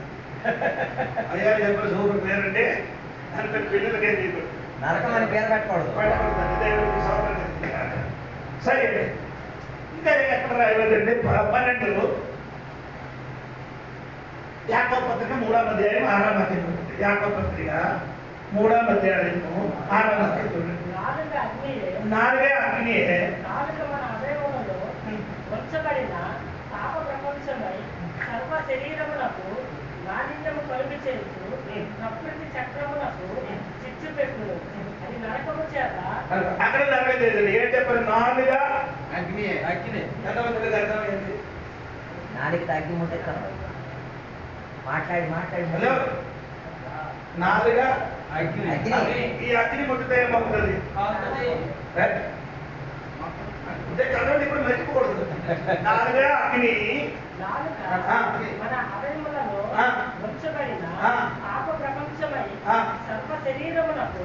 అయ్యా చెప్పారు సూపర్ పేరంటే దాని పిల్లలకే నీకు
నరకం అని పేరు పెట్టకూడదు.
పెట్టకూడదు. దేవుడికి స్తోత్రం చెప్తున్నారు. సరే ఇంకా ఎక్కడ రాయలేదండి. 12 యాకోబు పత్రిక 3వ అధ్యాయం 6వ వాక్యం చూడండి. యాకోబు పత్రిక 3వ అధ్యాయము 6వ వాక్యం చూడండి.
నాలుక అగ్నియే
నాలుగే అగ్నియే
నాలుక మన అవయవములలో ఉంచబడిన పాప ప్రపంచమై సర్వ శరీరములకు మాలిన్యము కలుగు చేస్తూ ప్రకృతి చక్రములకు చిచ్చు పెట్టును. అది నరకము చేత
అక్కడ నరకలేదు. ఏం చెప్పారు? నాలుగా
అగ్ని.
ఎంతమందికి అర్థమైంది?
నాలుగు తగ్గి ముట్టేస్తాను. మాట్లాడి
హలో నాలుగా
అగ్ని.
ఈ అగ్ని ముట్టితే ఏమవుతుంది? అంటే చదవండి ఇప్పుడు మర్చిపోకూడదు. నాలుగా అగ్ని
నాలుక
ఆ.
మన అవయవములలో
ఆ.
ఉంచబడిన
ఆ.
పాప ప్రపంచమై
ఆ.
సర్వ శరీరములకు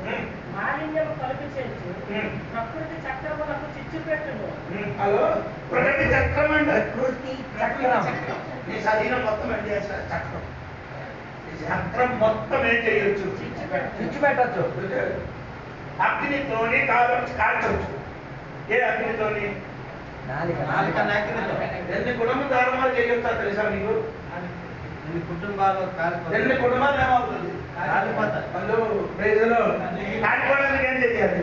మాలిన్యము కలుగు చేస్తూ
ఉమ్.
ప్రకృతి చక్రములకు చిచ్చు పెట్టును.
హలో ప్రకృతి చక్రం అండి.
ప్రకృతి చక్రం.
నీ శరీరం మొత్తం ఏం చేస్తారు? చక్రం. ఈ చక్రం మొత్తం ఏం చేయొచ్చు?
చిచ్చు పెట్టచ్చు.
అగ్నితోని కాల్చవచ్చు. ఏ అగ్నితోని?
నాలుక
నాలుక అగ్నితో.
ఎన్ని కుటుంబ ధర్మాలు చేయొచ్చా తెలుసా మీకు?
ఈ కుటుంబాలు
ఎన్ని కుటుంబాలు ఏమవుతుంది?
కాలిపోతాయి.
వాళ్ళు ప్రైజ్లో కాలిపోవడానికి ఏం చేయాలి?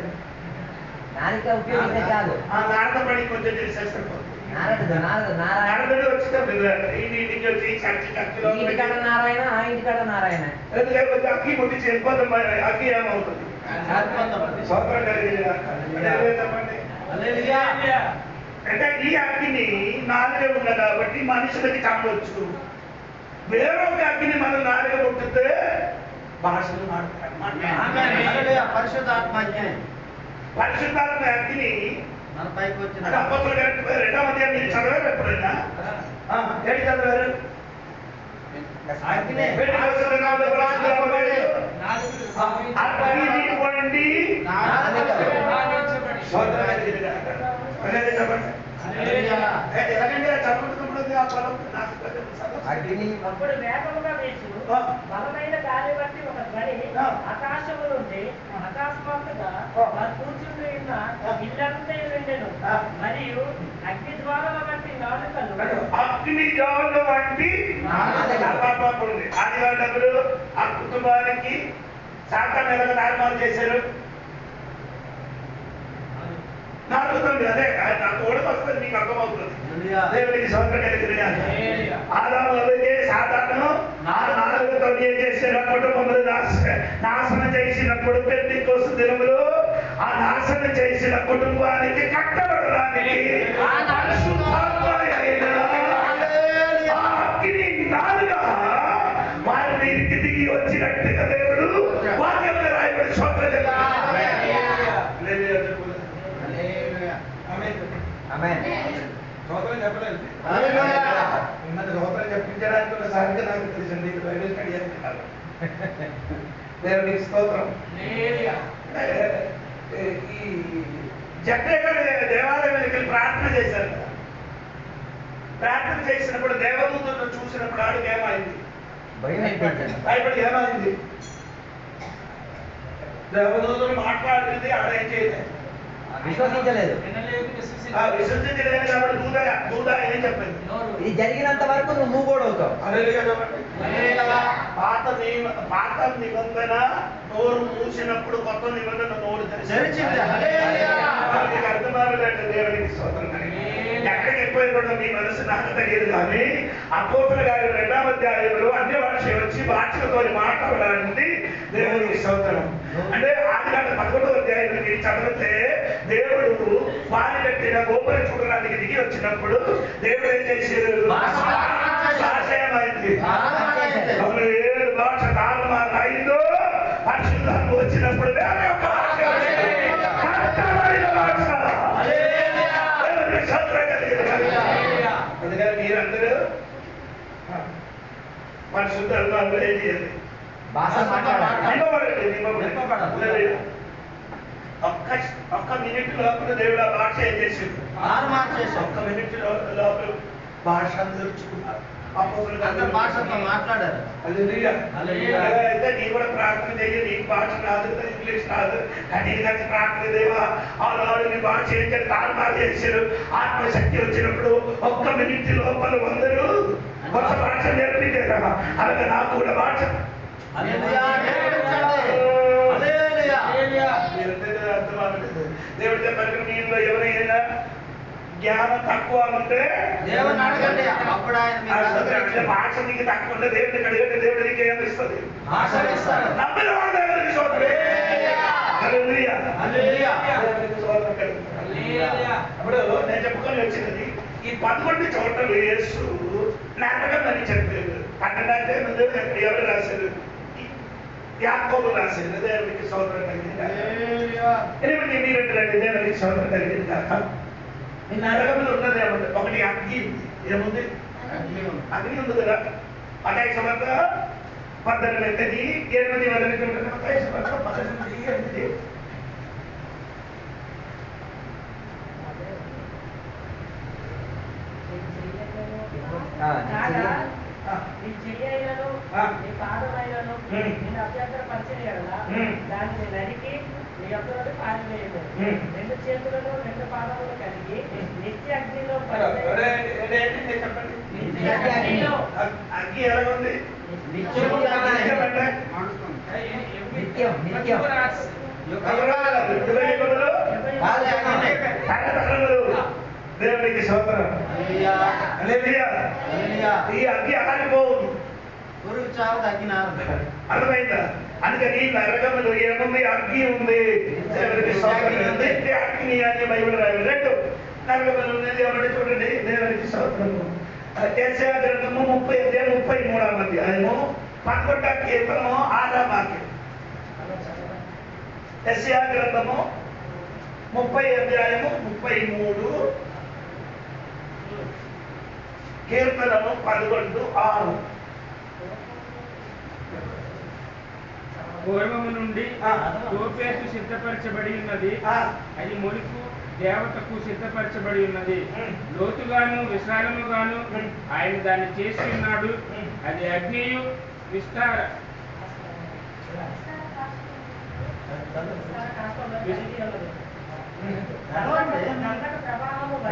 నాలుక ఉపయోగిస్తే చాలు.
ఆ నారద పడి కొంచెం చేసేస్తారు.
నారదుడు నారాయణ.
నారదుడు వచ్చినప్పుడు ఇంటికి వచ్చి చర్చిలో
ఇంటికాడ నారాయణ, ఆ ఇంటికాడ నారాయణ.
లేకపోతే అగ్గి ముట్టి చేరిపోతాం. అగ్గి ఏమవుతుంది?
కాలిపోతాం.
సోదరం కలిగింది. చెప్పండి.
హల్లెలూయా.
అంటే ఈ అగ్ని నాలుగే ఉంది కాబట్టి మనుషులకి చంపవచ్చు. వేరొక అగ్ని మన నాలుగ పుట్టితే భాషలు
ఆమేన్. హల్లెలూయా. పరిశుద్ధాత్మ అగ్ని
పరిశుద్ధాత్మ అగ్ని
మన పైకి వచ్చిన
అంటే అపోస్తుల కార్యం 2వ అధ్యాయం మీరు చదివారు ఎప్పుడైనా? ఏంటి చదివారు?
అగ్ని.
పెంటెకొస్తు దినాల్లో పరిశుద్ధాత్మ అగ్ని వండి సోదరం కలిగింది కాక. అనేది చెప్పండి.
హల్లెలూయా.
ఎలాగంటే చదువుతున్నప్పుడు ఆ పదం నాకు చదువు.
అగ్ని
అప్పుడు వేగముగా వేసు
ఆ.
బలమైన గాలి బట్టి ఒక ధ్వని
ఆ.
ఆకాశము నుండి అకస్మాత్తుగా
ఆ.
వారు కూర్చుంటూ ఉన్న ఇల్లంతా నిండెను.
ఆ.
మరియు అగ్ని ద్వారాల వంటి నాలుకలు
అగ్ని జ్వాల వంటి నాలుకలు ఉంది. ఆదివారం ఆ కుటుంబానికి శాతం ఎలాగ తారుమారు చేశారు? నాలుగుతుంది. అదే నాకు ఓడకు వస్తుంది, మీకు అర్థమవుతుంది.
హల్లెలూయా.
దేవునికి సోదరం కలిగింది. ఆదాము అలాగే సాతాను నాలుగుతో ఏం చేసిన కుటుంబములు నాశనం చేసినప్పుడు పెంటెకొస్తు దినములో ఆ నాశనం చేసిన కుటుంబానికి కట్టబడడానికి పరిశుద్ధాత్మ అయిన ఆ అగ్ని నాలుగా వారి మీదకి దిగి వచ్చినట్టుగా దేవుడు వాక్యంలో రాయబడి సోదరం
ఆమేన్.
సోదరం చెప్పలేదు.
హల్లెలూయా.
మిమ్మల్ని సోదరం తప్పించడానికి ఉన్న సారిక నాకు తెలిసింది. ఇది బైబిల్ స్టడీ అని కాదు. దేవునికి స్తోత్రం. ఈ జక్రేయుడు దేవాలయం వెళ్ళి ప్రార్థన చేశారు కదా. ప్రార్థన చేసినప్పుడు దేవదూతను చూసినప్పుడు ఆడికి ఏమైంది? భయపడి ఏమైంది? దేవదూతలు మాట్లాడింది ఆడేం చేయలేదు,
విశ్వసించలేదు.
విశ్వసించలేదు కాబట్టి దూత ఏం చెప్పింది?
ఇది జరిగినంత వరకు నువ్వు కూడా అవుతావు.
పాత నిబంధన నోరు మూసినప్పుడు కొత్త నిబంధన నోరు
తెరిచింది.
అర్థమాలంటే దేవునికి స్తోత్రం. ఎక్కడికి ఎక్కువ కూడా మీ మనసు నాకు తెలియదు కానీ అపోస్తుల గారి 2వ అధ్యాయంలో అన్య భాష వచ్చి భాషలతో మాట్లాడాలంటే దేవునికి స్తోత్రం. అంటే ఆదికాండ 11వ అధ్యాయంలో మీరు చదివితే దేవుడు వారి కట్టిన గోపురం చూడడానికి దిగి వచ్చినప్పుడు దేవుడు ఏం చేశారు? భాష ఏమైంది? 7 భాష తారుమారు అయిందో పరిశుద్ధాత్మ వచ్చినప్పుడు వేరే ఒక భాష అందుకని మీరందరూ పరిశుద్ధాత్మ ఏం చేయాలి?
భాష మాట్లాడాలి.
నింపబడండి. ఒక్క మినిట్ లోపల దేవుడు ఆ భాష ఏం చేసింది? ఒక్క మినిట్ లోపల భాష నేర్చుకున్నారు.
అందరు భాషతో మాట్లాడారు.
అయితే నీ కూడా ప్రార్థన చెయ్యి. నీకు భాష రాదు, ఇంగ్లీష్ రాదు, కానీ కలిసి ప్రార్థన దేవా ఆనాడు నీ భాష ఏంటంటే తారుమారు చేశారు. ఆత్మశక్తి వచ్చినప్పుడు ఒక్క మినిట్ లోపల అందరూ కొత్త భాష నేర్పించారు. అలాగే నాకు కూడా భాష దేవుడి చెప్పారు మీలో ఎవరైనా జ్ఞానం తక్కువ ఉంటే
దేవుని అడగండి, అప్పుడు ఆయన మీకు అనుగ్రహించును.
భాష నీకు తక్కువ ఉంటే దేవుడికి అడిగంటే దేవుడు నీకు ఏమిస్తుంది?
భాష ఇస్తాడు.
నమ్మిన వాడు దేవుడికి స్తోత్రం. హల్లెలూయా. దేవుడికి స్తోత్రం కలుగుతుంది. అప్పుడు నేను చెప్పుకొని వచ్చినది ఈ 11 చోట్ల యేసు నరకం అని చెప్పారు. పట్టణాంటే ఎవరు రాశారు? యాకోబు రాశారు. దేవుడికి స్తోత్రం కలిగింది. ఎనిమిది మీరంటే దేవుడికి స్తోత్రం కలిగింది కాక ఈ నరకంలో ఉన్నది ఏమంటే ఒకటి అగ్ని ఏముంది? అగ్ని ఉంది కదా. అదే సమర్థ 18 8 వరకు ఉంటుంది.
నీ చెయ్యైనను నీ పాదమైనను నేను అభ్యంతర పరిచయం కదా దాన్ని నరికి నీ యొక్క పారివేయలేదు. 2 చేతులను 2 పాదములు కలిగి నిత్య అగ్నిలో
అగ్ని ఎలాగుంది? దేవునికి స్తోత్రం. ఈ అగ్గి ఆరిపోదు,
గురువు చావు తగ్గినారు.
అర్థమైందా? అందుకని నరకములు ఏముంది? అగ్గి ఉంది. దేవునికి స్తోత్రం. అగ్ని అని బైబిల్ రాయాలి. 2 నరకములు ఉన్నది ఏమంటే చూడండి. దేవునికి స్తోత్రము. యెషయా గ్రంథము 33వ అధ్యాయము 11వ కీర్తనము 6వ వాక్యం. యెషయా గ్రంథము 30వ అధ్యాయము 33 కీర్తనము 11:6.
పూర్వము నుండి తోపేతు సిద్ధపరచబడి ఉన్నది, అది మొలుకు దేవతకు సిద్ధపరచబడి ఉన్నది. లోతుగాను విశాలముగాను ఆయన దాన్ని చేసి ఉన్నాడు. అది అగ్నియు విస్తార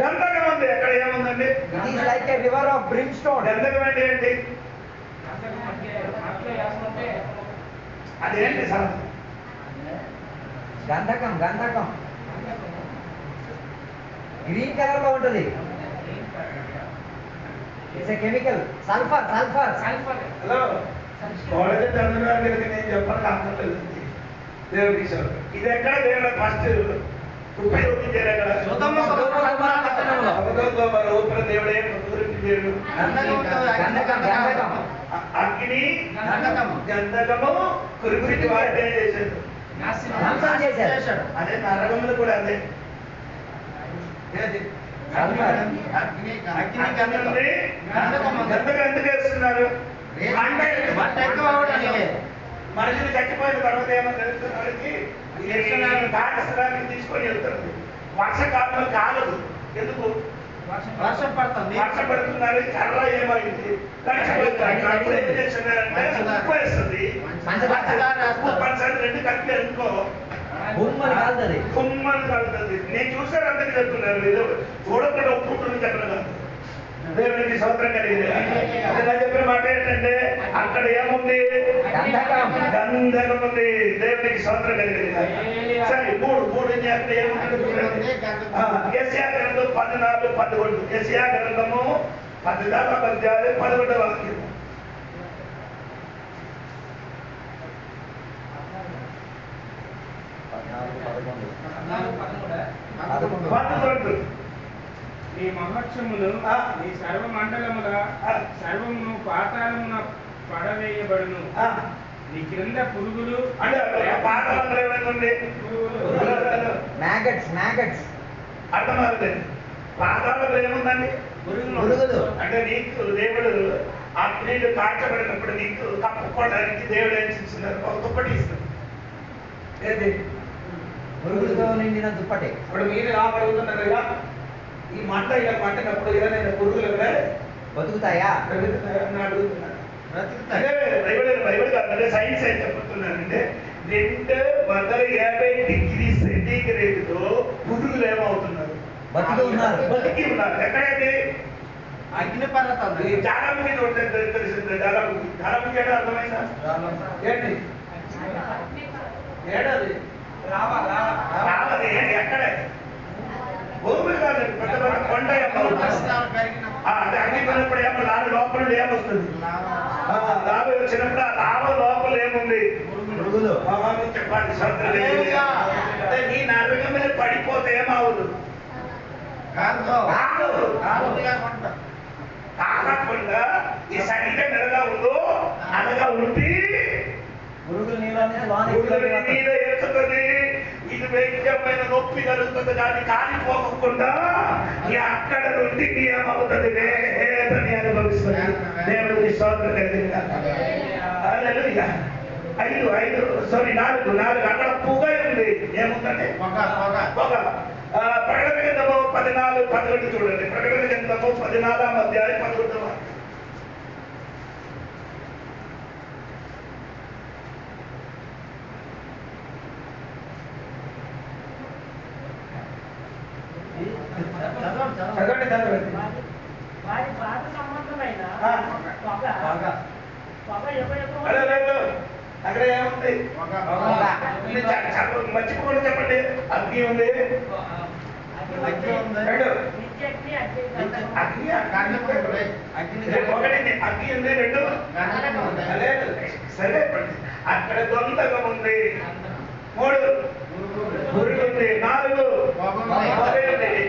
గంధకం ఉంది. ఎక్కడ ఏముందండి?
It is like a river of brimstone.
గంధకం అంటే ఏంటి? అదేంటి సార్?
గంధకం గంధకం గ్రీన్ కలర్ లో ఉంటుంది. It's a chemical. Sulphur sulphur
hello, college Chandrababu నేను చెప్పాలని అక్కర్లేదు. దేవుడికి స్తోత్రం. ఇది ఎక్కడ దేవుడు ఫస్ట్ ఉపయోగించారు? ఎక్కడ? రూపల దేవుడే దేవుడు. అగ్ని గంధకము కురిపిటి వాడే చేశాడు. అదే నరకములు కూడా అదే.
సల్ఫర్.
అగ్ని
అగ్ని
గంధకం.
ఉంది.
గంధకం ఉంది.
గంధకం ఎందుకు వేస్తున్నారు? అంటే
మంట ఎక్కువ అవడానికి.
మనుషులు చచ్చిపోయిన తర్వాత ఏమో తెలుస్తున్నవాడికి కాల్చడానికి తీసుకొని వెళ్తుంది. వర్షకాలంలో కాలదు. ఎందుకు?
వర్షం పడుతుంది.
వర్షం పడుతున్నారు, కర్ర ఏమైంది తడిచిపోతుంది. అప్పుడు ఏం చేస్తున్నారంటే ఉప్పు వేస్తుంది. ఉప్పు పంచదార రెండు కలిపి అనుకో
బొమ్మలు కాదుతుంది.
కుమ్మని కలుగుతుంది. నేను చూసాను, అందరికి చెప్తున్నాను. ఏదో చూడకుండా ఒప్పుకుంటుంది చెప్పడం కాదు. దేవునికి స్తోత్రం కలిగింది. అదే చెప్పిన మాట ఏంటంటే అక్కడ ఏముంది? గంధకం ఉంది. దేవునికి స్తోత్రం కలిగింది. సరే, మూడు అక్కడ ఏముంది? యెషయా గ్రంథం 14-11. యెషయా గ్రంథము 14వ అధ్యాయం 11వ వాక్యం. 11.
నీ మహోత్సవమును నీ సర్వమండలముల సర్వమును పాతాళమున పడవేయబడును. నీ క్రింద పురుగులు
అంటే పాతాళంలో ఏమైంది?
మ్యాగట్స్
అర్థమవుతుంది. పాతాళంలో ఏముందండి?
పురుగులు.
అంటే నీకు దేవుడు ఆ నీళ్ళు కాల్చబడినప్పుడు నీకు కప్పుకోవడానికి దేవుడు ఏం చేస్తున్నారు? ఒక దుప్పటి ఇస్తుంది. ఏది?
పురుగులతో నిండిన దుప్పటి.
ఇప్పుడు మీరు అడుగుతున్నారు కదా, ఈ మంట ఇలా మంటనప్పుడు ఏదైనా పురుగులు
బతుకుతాయా?
అడుగుతున్నారు.
బ్రతుకుతాయి.
బైబిల్ కాదంటే సైన్స్ ఏం చెప్తున్నానంటే 250 డిగ్రీ సెంటీగ్రేడ్తో పురుగులు ఏమవుతున్నారు?
బతికి ఉన్నారు.
బతికి ఉన్నారు. ఎక్కడైతే
అగ్ని పర్వతం.
జాలముఖి తెలిసింది. జాలముఖి అంటే అర్థమైందా? ఏంటి? ఏడాది రావాలి. ఎక్కడ? భూమి కాదండి, పెద్ద పెద్ద కొండ అంటే అగ్ని పడినప్పుడు ఏమో లాభ లోపల ఏమొస్తుంది? లాభ వచ్చినప్పుడు ఆ లాభ లోపల ఏముంది?
పురుగులు.
చెప్పండి. అంటే నీ నరగ మీద పడిపోతే ఏమవుదు? కాకుండా ఈ శరీరం ఎలాగా ఉందో అలాగా ఉండి
పురుగులు
మీద ఎక్కుతుంది. ఇది వ్యక్తమైన నొప్పి కలుగుతుంది కానీ కాలిపోకుండా అక్కడ నుండి ఏమవుతుంది? వేదని అనుభవిస్తుంది. దేవుడికి స్తోత్రం కలిగింది. హల్లెలూయా. 4 అక్కడ పొగ ఉంది. ఏముందండి? పొగ. ప్రకటన గ్రంథము 14-11 చూడండి. ప్రకటన గ్రంథము 14వ అధ్యాయం 11వ. చదవండి.
వారి పాత సంబంధమైన పొగ
లేదు, అక్కడ ఏముంది? మర్చిపోకుండా చెప్పండి. అగ్ని ఉంది. అగ్ని ఉంది. 2 లేదు. సరే, అక్కడ గంధకం ఉంది. 3 పురుగు ఉంది. 4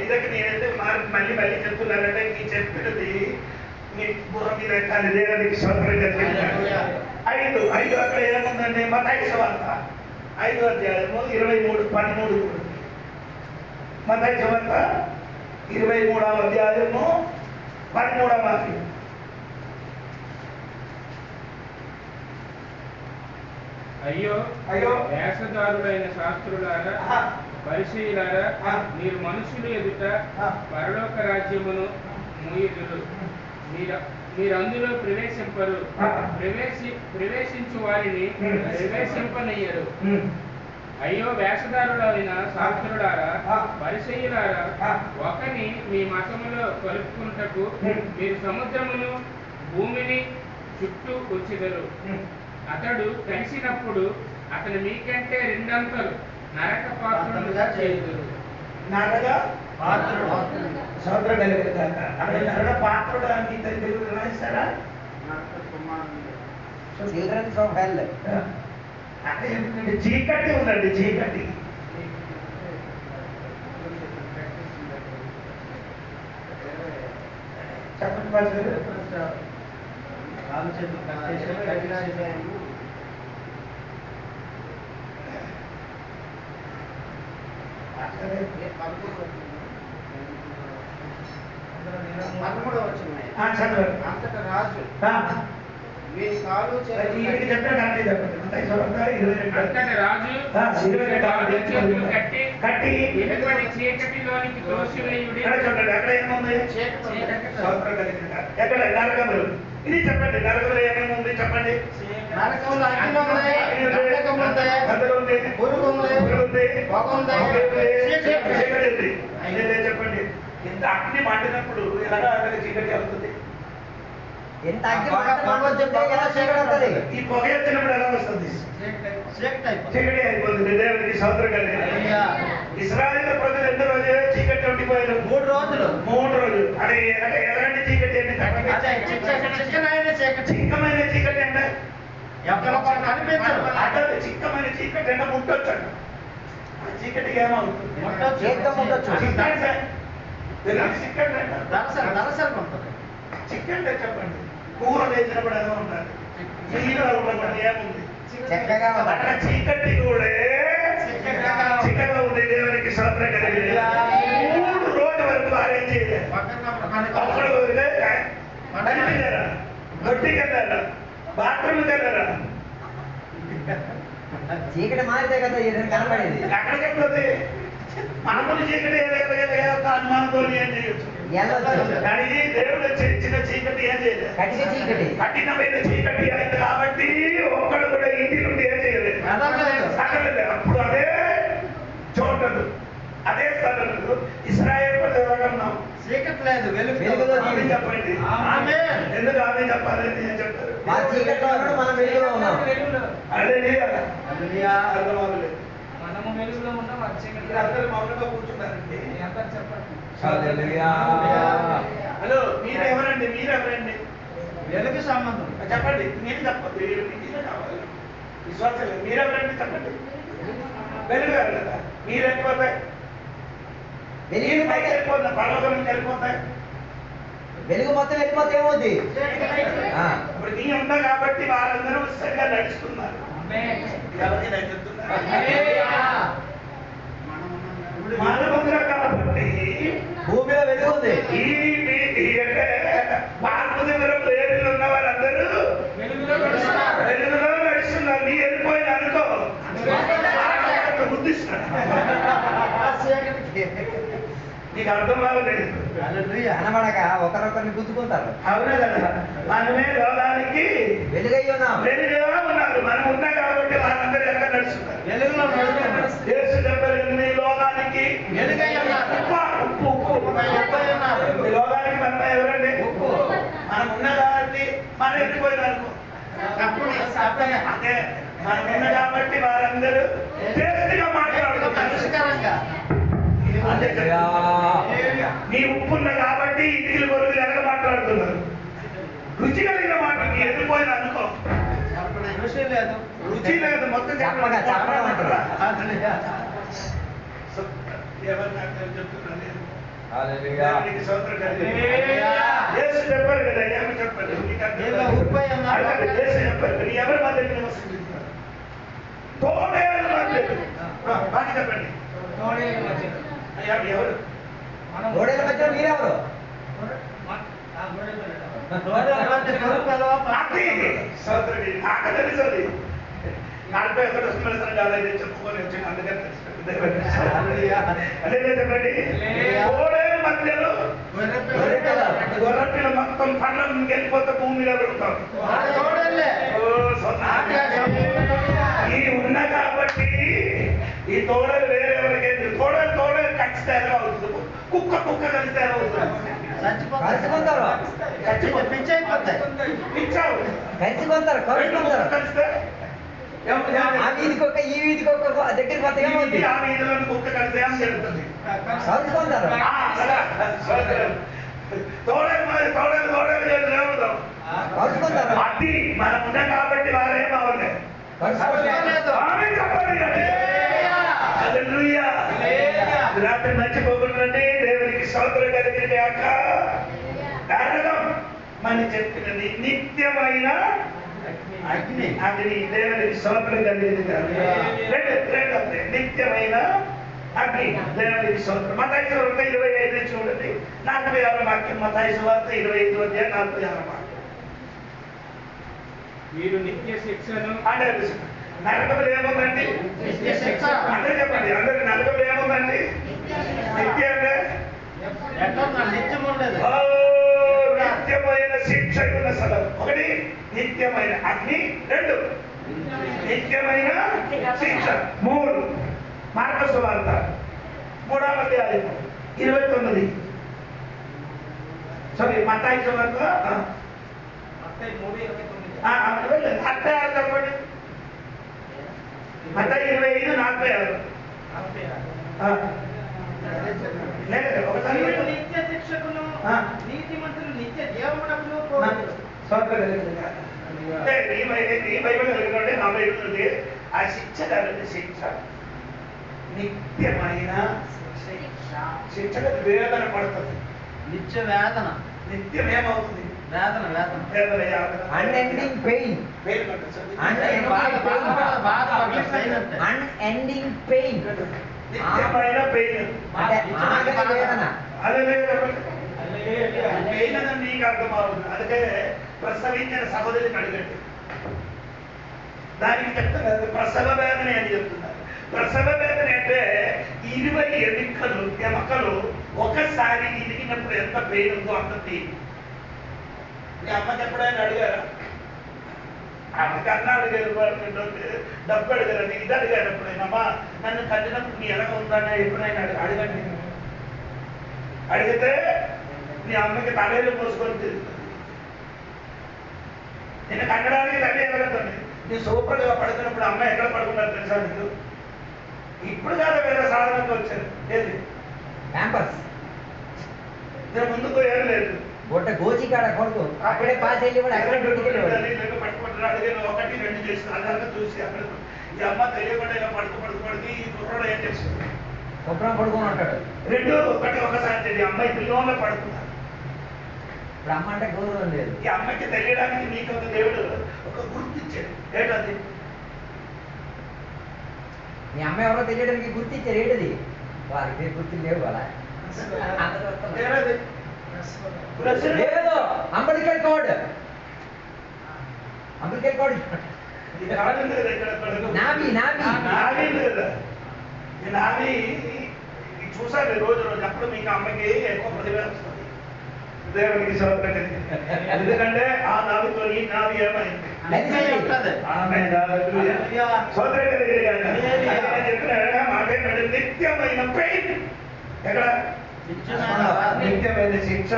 ఇదకి నేనైతే మళ్ళీ చెప్తున్నానంటే ఈ చెప్పినది మీ బుర్ర మీద ఎక్కాలి. దేవునికి స్తోత్రం కలిగింది. 5 అక్కడ ఏముందండి? మత్తయి సువార్త 5వ అధ్యాయము 23-13. మత్తయి సువార్త 23వ అధ్యాయము 13వ వాక్యం.
అయ్యో వేషధారులైన శాస్త్రులారా, పరిచయులారా, మీరు మనుషులు ఎదుట పరలోక రాజ్యమును మూయుదురు. మీరు అందులో ప్రవేశింపరు. ప్రవేశించు వారిని ప్రవేశింపనయ్యరు. అయ్యో వేషధారులైన శాస్త్రులారా, పరిచయులారా, ఒకని మీ మతములో కలుపుకుంటకు మీరు సముద్రమును భూమిని చుట్టూ వచ్చెదరు. అతడు కలిసినప్పుడు అతను మీకంటే 2 అంతలు నరక పాత్రులుగా చేయుదురు.
నరక పాత్రుడు. సోదరుడు కలిగిన అక్కడ నరక పాత్రుడు అని తెలుగు రాయిస్తారా?
Childrens of hell.
అక్కడ ఏంటంటే చీకటి ఉందండి. చీకటి చెప్పండి.
13వ వచనం.
చదవండి.
అంతట రాజు మీ కాలు
వీడికి చెప్పిన కరెక్ట్ చెప్పండి. అంతటి రాజు
చేతులు కట్టి
కట్టి
వెలుపటి చీకటిలోనికి త్రోసివేయుడి.
చూడండి అక్కడ ఏముంది? స్తోత్రం కలిగిన గాక. ఎక్కడ? నరకములు. ఇది చెప్పండి, నరకంలో ఏమేమి ఉంది చెప్పండి.
నరకంలో అగ్ని ఉంది, గంధకం ఉంది,
గంధకం ఉంది,
పురుగు ఉంది, పొగ ఉంది,
చీకటి ఉంది. అయితే చెప్పండి, ఇంత అగ్ని మండినప్పుడు ఎలాగా చీకటి అవుతుంది?
ఎంత అగ్గి మంటలు ఎలా చీకటి అవుతుంది?
ఈ పొగ వచ్చినప్పుడు ఎలా వస్తుంది? చీకటి అయిపోతుంది. దేవునికి స్తోత్రం కలిగిన గాక. ఇశ్రాయేలు ప్రజలు ఎన్ని రోజులు చీకటి ఉండిపోయారు?
3 రోజులు.
3 రోజులు. అదే ఎలాంటి చీకటి అండి? చిక్కమైన చీకటి అంటే అదే చిక్కమైన చీకటి అంటే ముట్టొచ్చాడు. ఆ చీకటికి ఏమవుతుంది? చికెన్ చెప్పండి. కూర వేసినప్పుడు ఎలా ఉండాలి? నీళ్ళు ఉన్నప్పుడు ఏముంది?
చక్కగా
అక్కడ చీకటి కూడా చిక్కగా ఉంది. దేవునికి స్తోత్రం కలిగిన గాక. 3 రోజుల వరకు ఆరేం చేయలేదు. అప్పుడు కనిపించారా? దొడ్డికి వెళ్ళారా? బాత్రూమ్కి వెళ్ళారా?
చీకటి మారితే కదా ఏదైనా కనపడేది.
ఎక్కడికి వెళ్తుంది? మామూలు చీకటి అనుమానంతో ఏం చేయొచ్చు. కానీ దేవుడు ఇచ్చిన చీకటి ఏం చేయలేదు.
కఠిన చీకటి,
కఠినమైన చీకటి అయింది కాబట్టి ఒక్కడు కూడా ఇంటి నుండి ఏం చేయలేదు. సగలేదు. అప్పుడు అదే చోటలు, అదే స్థలంలో ఇశ్రాయేలు ప్రజలున్నాం.
చీకటి లేదు,
వెలుగులో
ఆమె చెప్పండి. ఎందుకు ఆమె చెప్పాలని నేను చెప్తారు.
ఆ చీకట్లో కూడా మనం వెలుగులో ఉన్నాం.
అదే
మనము వెలుగులో ఉన్నాం, అది చీకటి.
అందరూ మౌనంగా కూర్చున్నారండి.
అందరు చెప్పండి.
హలో, మీరెవరండి? మీరెవరండి?
వెలుగు సంబంధం
చెప్పండి. నేను చెప్పండి. మీరే కావాలి. విశ్వాసం లేదు. మీరెవరండి చెప్పండి. వెలుగు కదా. మీరు వెళ్ళిపోతాయి.
వెలుగు
పైకి వెళ్ళిపోతాయి. పర్వతం నుంచి వెళ్ళిపోతాయి.
వెలుగు మొత్తం వెళ్ళిపోతే ఏమవుద్ది?
ఇప్పుడు నీ ఉందా కాబట్టి వారందరూ ఉత్సాహంగా నడుస్తున్నారు. ఎవరికి నడుస్తున్నారు? మనముందా కాబట్టి
భూమిలో వెలుగు ఉంది.
ఈ పార్వతీపురం లేడీలు ఉన్న వాళ్ళందరూ
వెలుగులో నడుస్తున్నారు.
వెలుగులో నడుస్తున్నారు. నీ వెళ్ళిపోయిన అనుకో బుద్ధిస్తున్నాడు. నీకు అర్థం కావలేదు.
కనబడక ఒకరొకరిని గుద్దుకుంటారు.
అవునా కదా? మనమే లోకానికి
వెలుగై ఉన్నాం.
వెలుగుగా ఉన్నారు. మనం ఉన్నా కాబట్టి వాళ్ళందరూ ఎక్కడ నడుస్తున్నారు?
వెలుగులో
యేసు చెప్పారు, నీ లోకానికి
వెలుగై ఉన్నారు.
ఉప్పు ఈ లోకానికి మనం ఎవరండి?
ఉప్పు.
మనం ఉన్నా కాబట్టి మనం వెళ్ళిపోయిన అనుకో. అదే మనం ఉన్నా కాబట్టి వారందరూ టేస్ట్గా మాట్లాడుతున్నారు. నీ ఉప్పున్న కాబట్టి ఇటుకలు కొరకు ఎనక మాట్లాడుతున్నారు. రుచి కలిగిన మాట నీ ఎదిరిపోయిన అనుకో.
రుచి లేదు,
రుచి లేదు. మొత్తం
చెప్పగా చెప్పమంటారా?
ఎవరు నాకు చెప్తున్నా నేను.
హల్లెలూయా.
దేవునికి స్తోత్రం కలిగింది. యేసు చెప్పారు కదా, ఏమని చెప్పారు?
నీలో ఉప్పు అయి ఉన్నాడు.
యేసు చెప్పారు, నీ ఎవరి మధ్య నివసిస్తున్నారు? తోడేళ్ళ మధ్య. బాగా చెప్పండి. ఎవరు?
గోడల మధ్య మీరెవరు?
నాకు తెలుసది. 41 సంవత్సరం కాలేదు చెప్పుకొని వచ్చాను. అందుకని అదే చెప్పండి. గోడల మధ్యలో గొర్రెపిల్ల మొత్తం పండ్ల వెళ్ళిపోతే భూమి మీద పెడతాం. ఈ ఉన్న కాబట్టి ఈ తోడలు వేరెవరికైతే తోడలు కలిస్తే ఎలా అవుతుంది? కుక్క కలిస్తే ఎలా అవుతుంది?
కలుసుకుంటారు.
పిచ్చి అయిపోతాయి.
ఇచ్చావు
కలుసుకుంటారు. కలుసుకుంటారు.
కలిస్తే
ఆ వీధికి ఒక ఈ వీధికి ఒక దగ్గరికి పోతే ఏమవుతుంది?
ఆ వీధిలో కుక్క కలిస్తే ఏం జరుగుతుంది?
కలుసుకుంటారు.
తోడలు ఏమవుతాం?
కలుసుకుంటారు.
అది మనం ఉన్నాం కాబట్టి వారేం అవ్వలే. ఆమె చెప్పండి. హల్లెలూయా. రాత్రి మర్చిపోకుండాండి. దేవునికి స్తోత్రం కలిగిన గాక. నరకం మనం చెప్పినది నిత్యమైన అగ్ని. దేవునికి స్తోత్రం కలిగిన గాక. నిత్యమైన అగ్ని. దేవునికి స్తోత్రం. మత్తయి సువార్త 25 చూడండి, 46 వాక్యం. మత్తయి సువార్త 25:46 వాక్యం.
మీరు నిత్య శిక్షను
అంటే నరకములు ఏముందండి?
నిత్య శిక్ష.
అందరూ చెప్పండి, అందరు నరకములు ఏముందండి? నిత్య అంటే
ఎట్లా నిత్యం ఉండదు.
నిత్యమైన శిక్ష ఉన్న స్థలం. ఒకటి నిత్యమైన అగ్ని, 2 నిత్యమైన శిక్ష, 3 మార్కు సువార్త 3వ అధ్యాయం 29. సారీ, మత్తయి సువార్త
మత్తయి 3:29.
మత్తయి 25:46. లేదు ఒకసారి
మీరు నిత్య శిక్షకును నీతిమంతులు నిత్య జీవమునకును కోరుదురు.
ఈ బైబిల్ కలిగినట్టే నా బైబిల్ ఉంది. ఆ శిక్ష కలిగిన శిక్ష నిత్యమైన శిక్ష వేదన పడుతుంది.
నిత్య వేదన.
నిత్యం ఏమవుతుంది?
వేదన వేదన.
వేదన
Unending pain.
వేలు పడుతుంది.
Unending pain.
నిత్యమైన పెయిన్.
అంటే ఆగని వేదన.
అదే పెయిన్ అని నీకు అర్థమవుతుంది. అందుకే ప్రసవించిన సహోదరిని అడగండి, దానికి చెప్తున్నారు ప్రసవ వేదన అని చెప్తున్నారు. ప్రసవ వేదన అంటే 20 ఎముకలు ఒకసారి ఇరిగినప్పుడు ఎంత పెయిన్ ఉందో అంత పెయిన్. మీ అమ్మకి ఎప్పుడైనా అడిగారా? అమ్మకన్నా అడిగారు, డబ్బు అడిగారని, ఇది అడిగారు ఎప్పుడైనా? అమ్మా నన్ను కట్టినప్పుడు నీ ఎలా ఉందని ఎప్పుడైనా అడగండి. అడిగితే నీ అమ్మకి తలేలు పోసుకొని తిరుగుతుంది. నేను కట్టడానికి తల్లి ఎలాగండి. నీ సూపర్గా పడుతున్నప్పుడు అమ్మ ఎక్కడ పడుకున్నారు తెలుసా నీకు? ఇప్పుడు కాదు, వేరే సాధనంగా వచ్చారు. ఏది
Pampers.
నేను ముందుకు ఏం లేదు.
బొట్ట గోచికాడ కొడుకు అక్కడే పాస్ వెళ్ళేవాడు, అక్కడే పెట్టుకెళ్ళేవాడు.
పట్టుకుంటారు. అడిగాను 1, 2 చేసి అలాగా చూసి అక్కడ ఈ అమ్మ తెలియకుండా ఇలా పడుకు ఈ కుర్రోడు ఏం చేస్తుంది?
శుభ్రం పడుకొని ఉంటాడు.
2 ఒకసారి తెలియదు. అమ్మాయి పిల్లల్లో పడుతున్నారు.
ఇప్పుడు అమ్మ అంటే గౌరవం లేదు.
ఈ అమ్మకి తెలియడానికి నీకు ఒక దేవుడు ఒక గుర్తిచ్చాడు. ఏంటది?
మీ అమ్మ ఎవరో తెలియడానికి గుర్తిచ్చారు. ఏంటది? వారికి గుర్తు లేవు అలా.
ఏమది?
లేదు, అంబేద్కర్ కోడ్. అంబేద్కర్ కోడ్.
ఇది కాదు లేదు ఇక్కడ.
నాభి
నాభి లేదు. ఈ నాభి చూసాను రోజు అప్పుడు మీకు అమ్మకి ఎక్కువ ప్రతిభ వస్తుంది. దేవునికి స్తోత్రం. ఎందుకంటే ఆ నావితో ఈ నావి ఏమైంది? నిత్యమైన పెయిన్. ఎక్కడ? నిత్యమైన శిక్ష,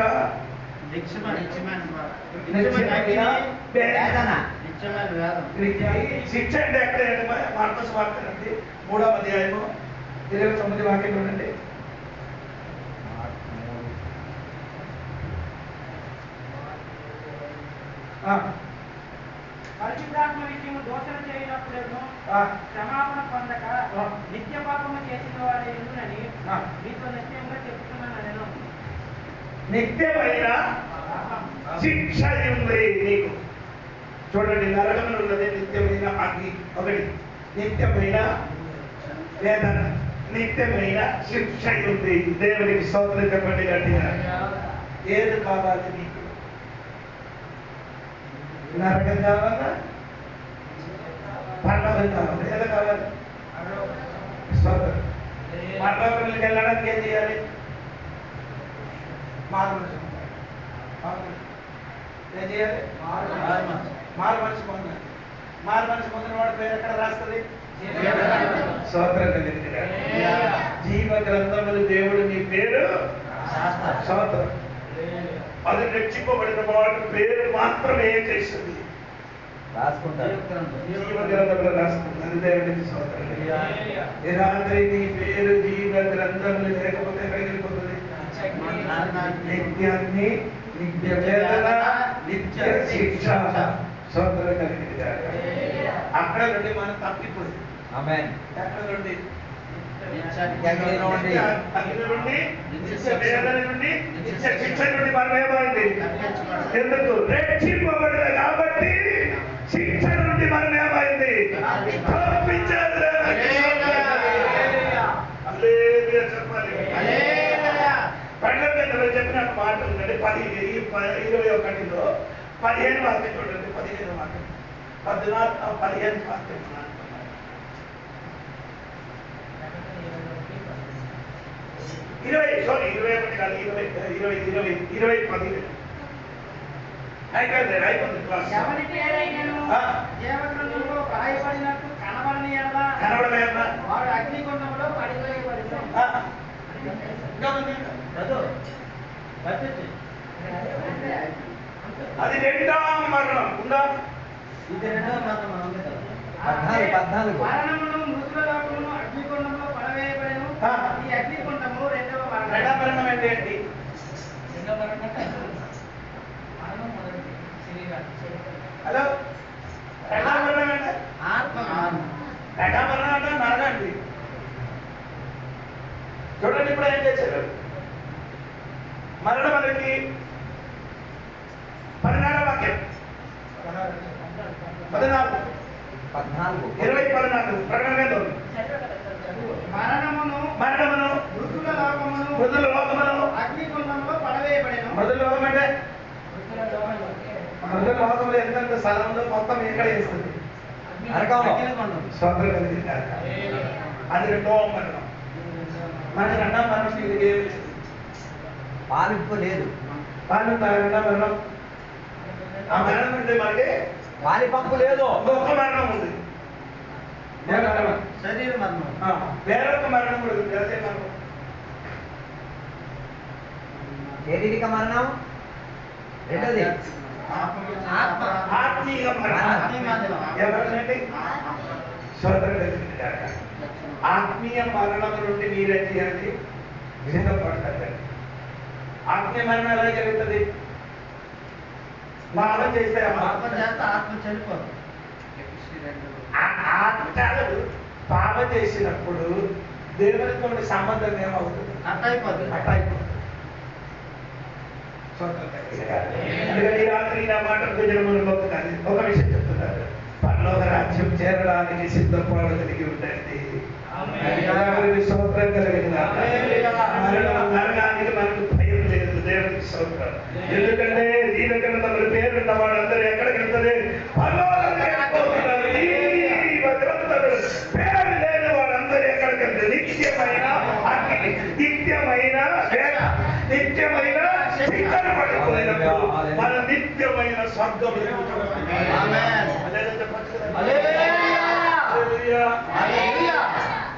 శిక్ష అంటే ఎక్కడ? మార్కు సువార్త అండి 3వ అధ్యాయము 29 వాక్యం ఉండండి.
పరిశుద్ధాత్మ విషయము దోషణ చేయనప్పుడేమో క్షమాపణ పొందక నిత్య పాపము చేసిన వారి ఎందునని మీతో నిశ్చయంగా చెప్తున్నాను. నేను
నిత్యమైన శిక్ష ఉంది నీకు. చూడండి, నరకములు ఉన్నది నిత్యమైన అగ్ని. ఒకటి నిత్యమైన వేదన, నిత్యమైన శిక్ష ఉంది. దేవునికి స్తోత్రం చెప్పండి గట్టిగా. ఏది కావాలి నీకు? నరకం కావాలా? పరలోకం కావాలి? ఏది కావాలి? స్తోత్రం. పరలోకంలోకి వెళ్ళడానికి ఏం చేయాలి? మారు మనసు. ఏం చేయాలి? మారు మనసు పొందాలి. మారు మనసు పొందిన వాడి పేరు ఎక్కడ రాస్తుంది? స్తోత్రం కలిగింది. జీవ గ్రంథములు దేవుడు నీ పేరు స్తోత్రం. అది రక్షింపబడిన వాడి పేరు మాత్రమే ఏం చేస్తుంది?
రాసుకుంటారు.
జీవ గ్రంథంలో రాస్తుంది. అది దేవుడికి స్తోత్రం. ఈ రాత్రి నీ పేరు జీవ గ్రంథములు లేకపోతే ఎక్కడికి వెళ్ళిపోతుంది? నిత్యాన్ని, నిత్య వేదన, నిత్య శిక్ష. స్తోత్రం కలిగింది. అక్కడ నుండి మనం తప్పిపోయింది.
ఆమేన్.
ఎక్కడ నుండి?
అగ్ని
నుండి, నిత్య వేదన నుండి, నిత్య శిక్ష నుండి మనం ఏమైంది? ఎందుకు? రక్షింపబడదు కాబట్టి శిక్ష నుండి మనం ఏమైంది? తప్పించారు. హల్లెలూయా. ప్రకటన గ్రంథంలో చెప్పిన మాట ఉందండి 21లో 15 వాక్యం చూడండి. 15 వాక్యం 15 వాక్యం 21 కాదు 20 అయిపోతుంది క్లాస్.
ఎవరికి ఏదైనాను జీవగ్రంథంలో రాయబడినట్టు కనబడని ఎడల వాడు అగ్నిగుండంలో పడివేయబడును.
అది రెండవ మరణం ఉందా?
ఇది రెండవ మరణం ఉంది కదా.
14.
మరణమును మృతుల లోకమును అగ్నిగుండంలో పడవేయబడెను. ఈ అగ్నిగుండము రెండవ మరణం.
రెండవ మరణం అంటే ఏంటి? హలో, రెండవ మరణం అంటే
ఆత్మ మరణం.
రెండవ మరణం అంటే నరకండి. చూడండి ఇప్పుడు ఏం చేశారు. మరణం అనేది 14 వాక్యం 14 20 14 ప్రకటన
మరణమును మృతుల లోకమును అగ్నిగుండంలో పడవేయబడెను.
మొదలు లోకం అంటే మొదలు లోకంలో ఎంతంత స్థలంలో మొత్తం ఎక్కడ వేస్తుంది?
అగ్నిగుండం.
స్వతంత్ర కలిగింది కాక. అది రెండవ మరణం. మనకి రెండవ మరణం ఇది ఏమి
పాలింపు లేదు,
రెండవ మరణం. ఆ మరణం అంటే మనకి
పాలిపంపు లేదు.
ఒక్క మరణం ఉంది.
శరీర మరణం.
వేరొక మరణం కూడా ఉంది. అదే మరణం
శారీరక మరణం. రెండోది
ఆత్మీయ మరణం. ఎవరండి? స్వతంత్ర కలిగింది కాక. ఆత్మీయ మరణం నుండి మీరేం చేయాలి? సిద్ధపడతారు. ఆత్మీయ మరణం ఎలా జరుగుతుంది? పాపం చేస్తే
పాపం చేస్తే ఆత్మ చనిపోదు.
ఆత్మలు పాపం చేసినప్పుడు దేవునితో సంబంధం ఏమవుతుంది?
అట్టయిపోతుంది.
అట్టయిపోతుంది. అందుకని ఈ రాత్రి నా మాట మొక్కుతాను. ఒక విషయం చెప్తున్నారు. పరలోక రాజ్యం చేరడానికి సిద్ధపాటు కలిగి ఉండండి. స్తోత్రం కలిగిన మరణానికి మనకు భయం లేదు. దేవునికి స్తోత్రం. ఎందుకంటే జీవగ్రంథముల పేరున్న వాళ్ళందరూ ఎక్కడికి వెళ్తుంది? పేరు లేని వాళ్ళందరూ ఎక్కడికి వెళ్తుంది? నిత్యమైన అగ్ని, నిత్యమైన నిత్యమైన శిక్షణ పడిపోయినప్పుడు మన నిత్యమైన స్వర్గం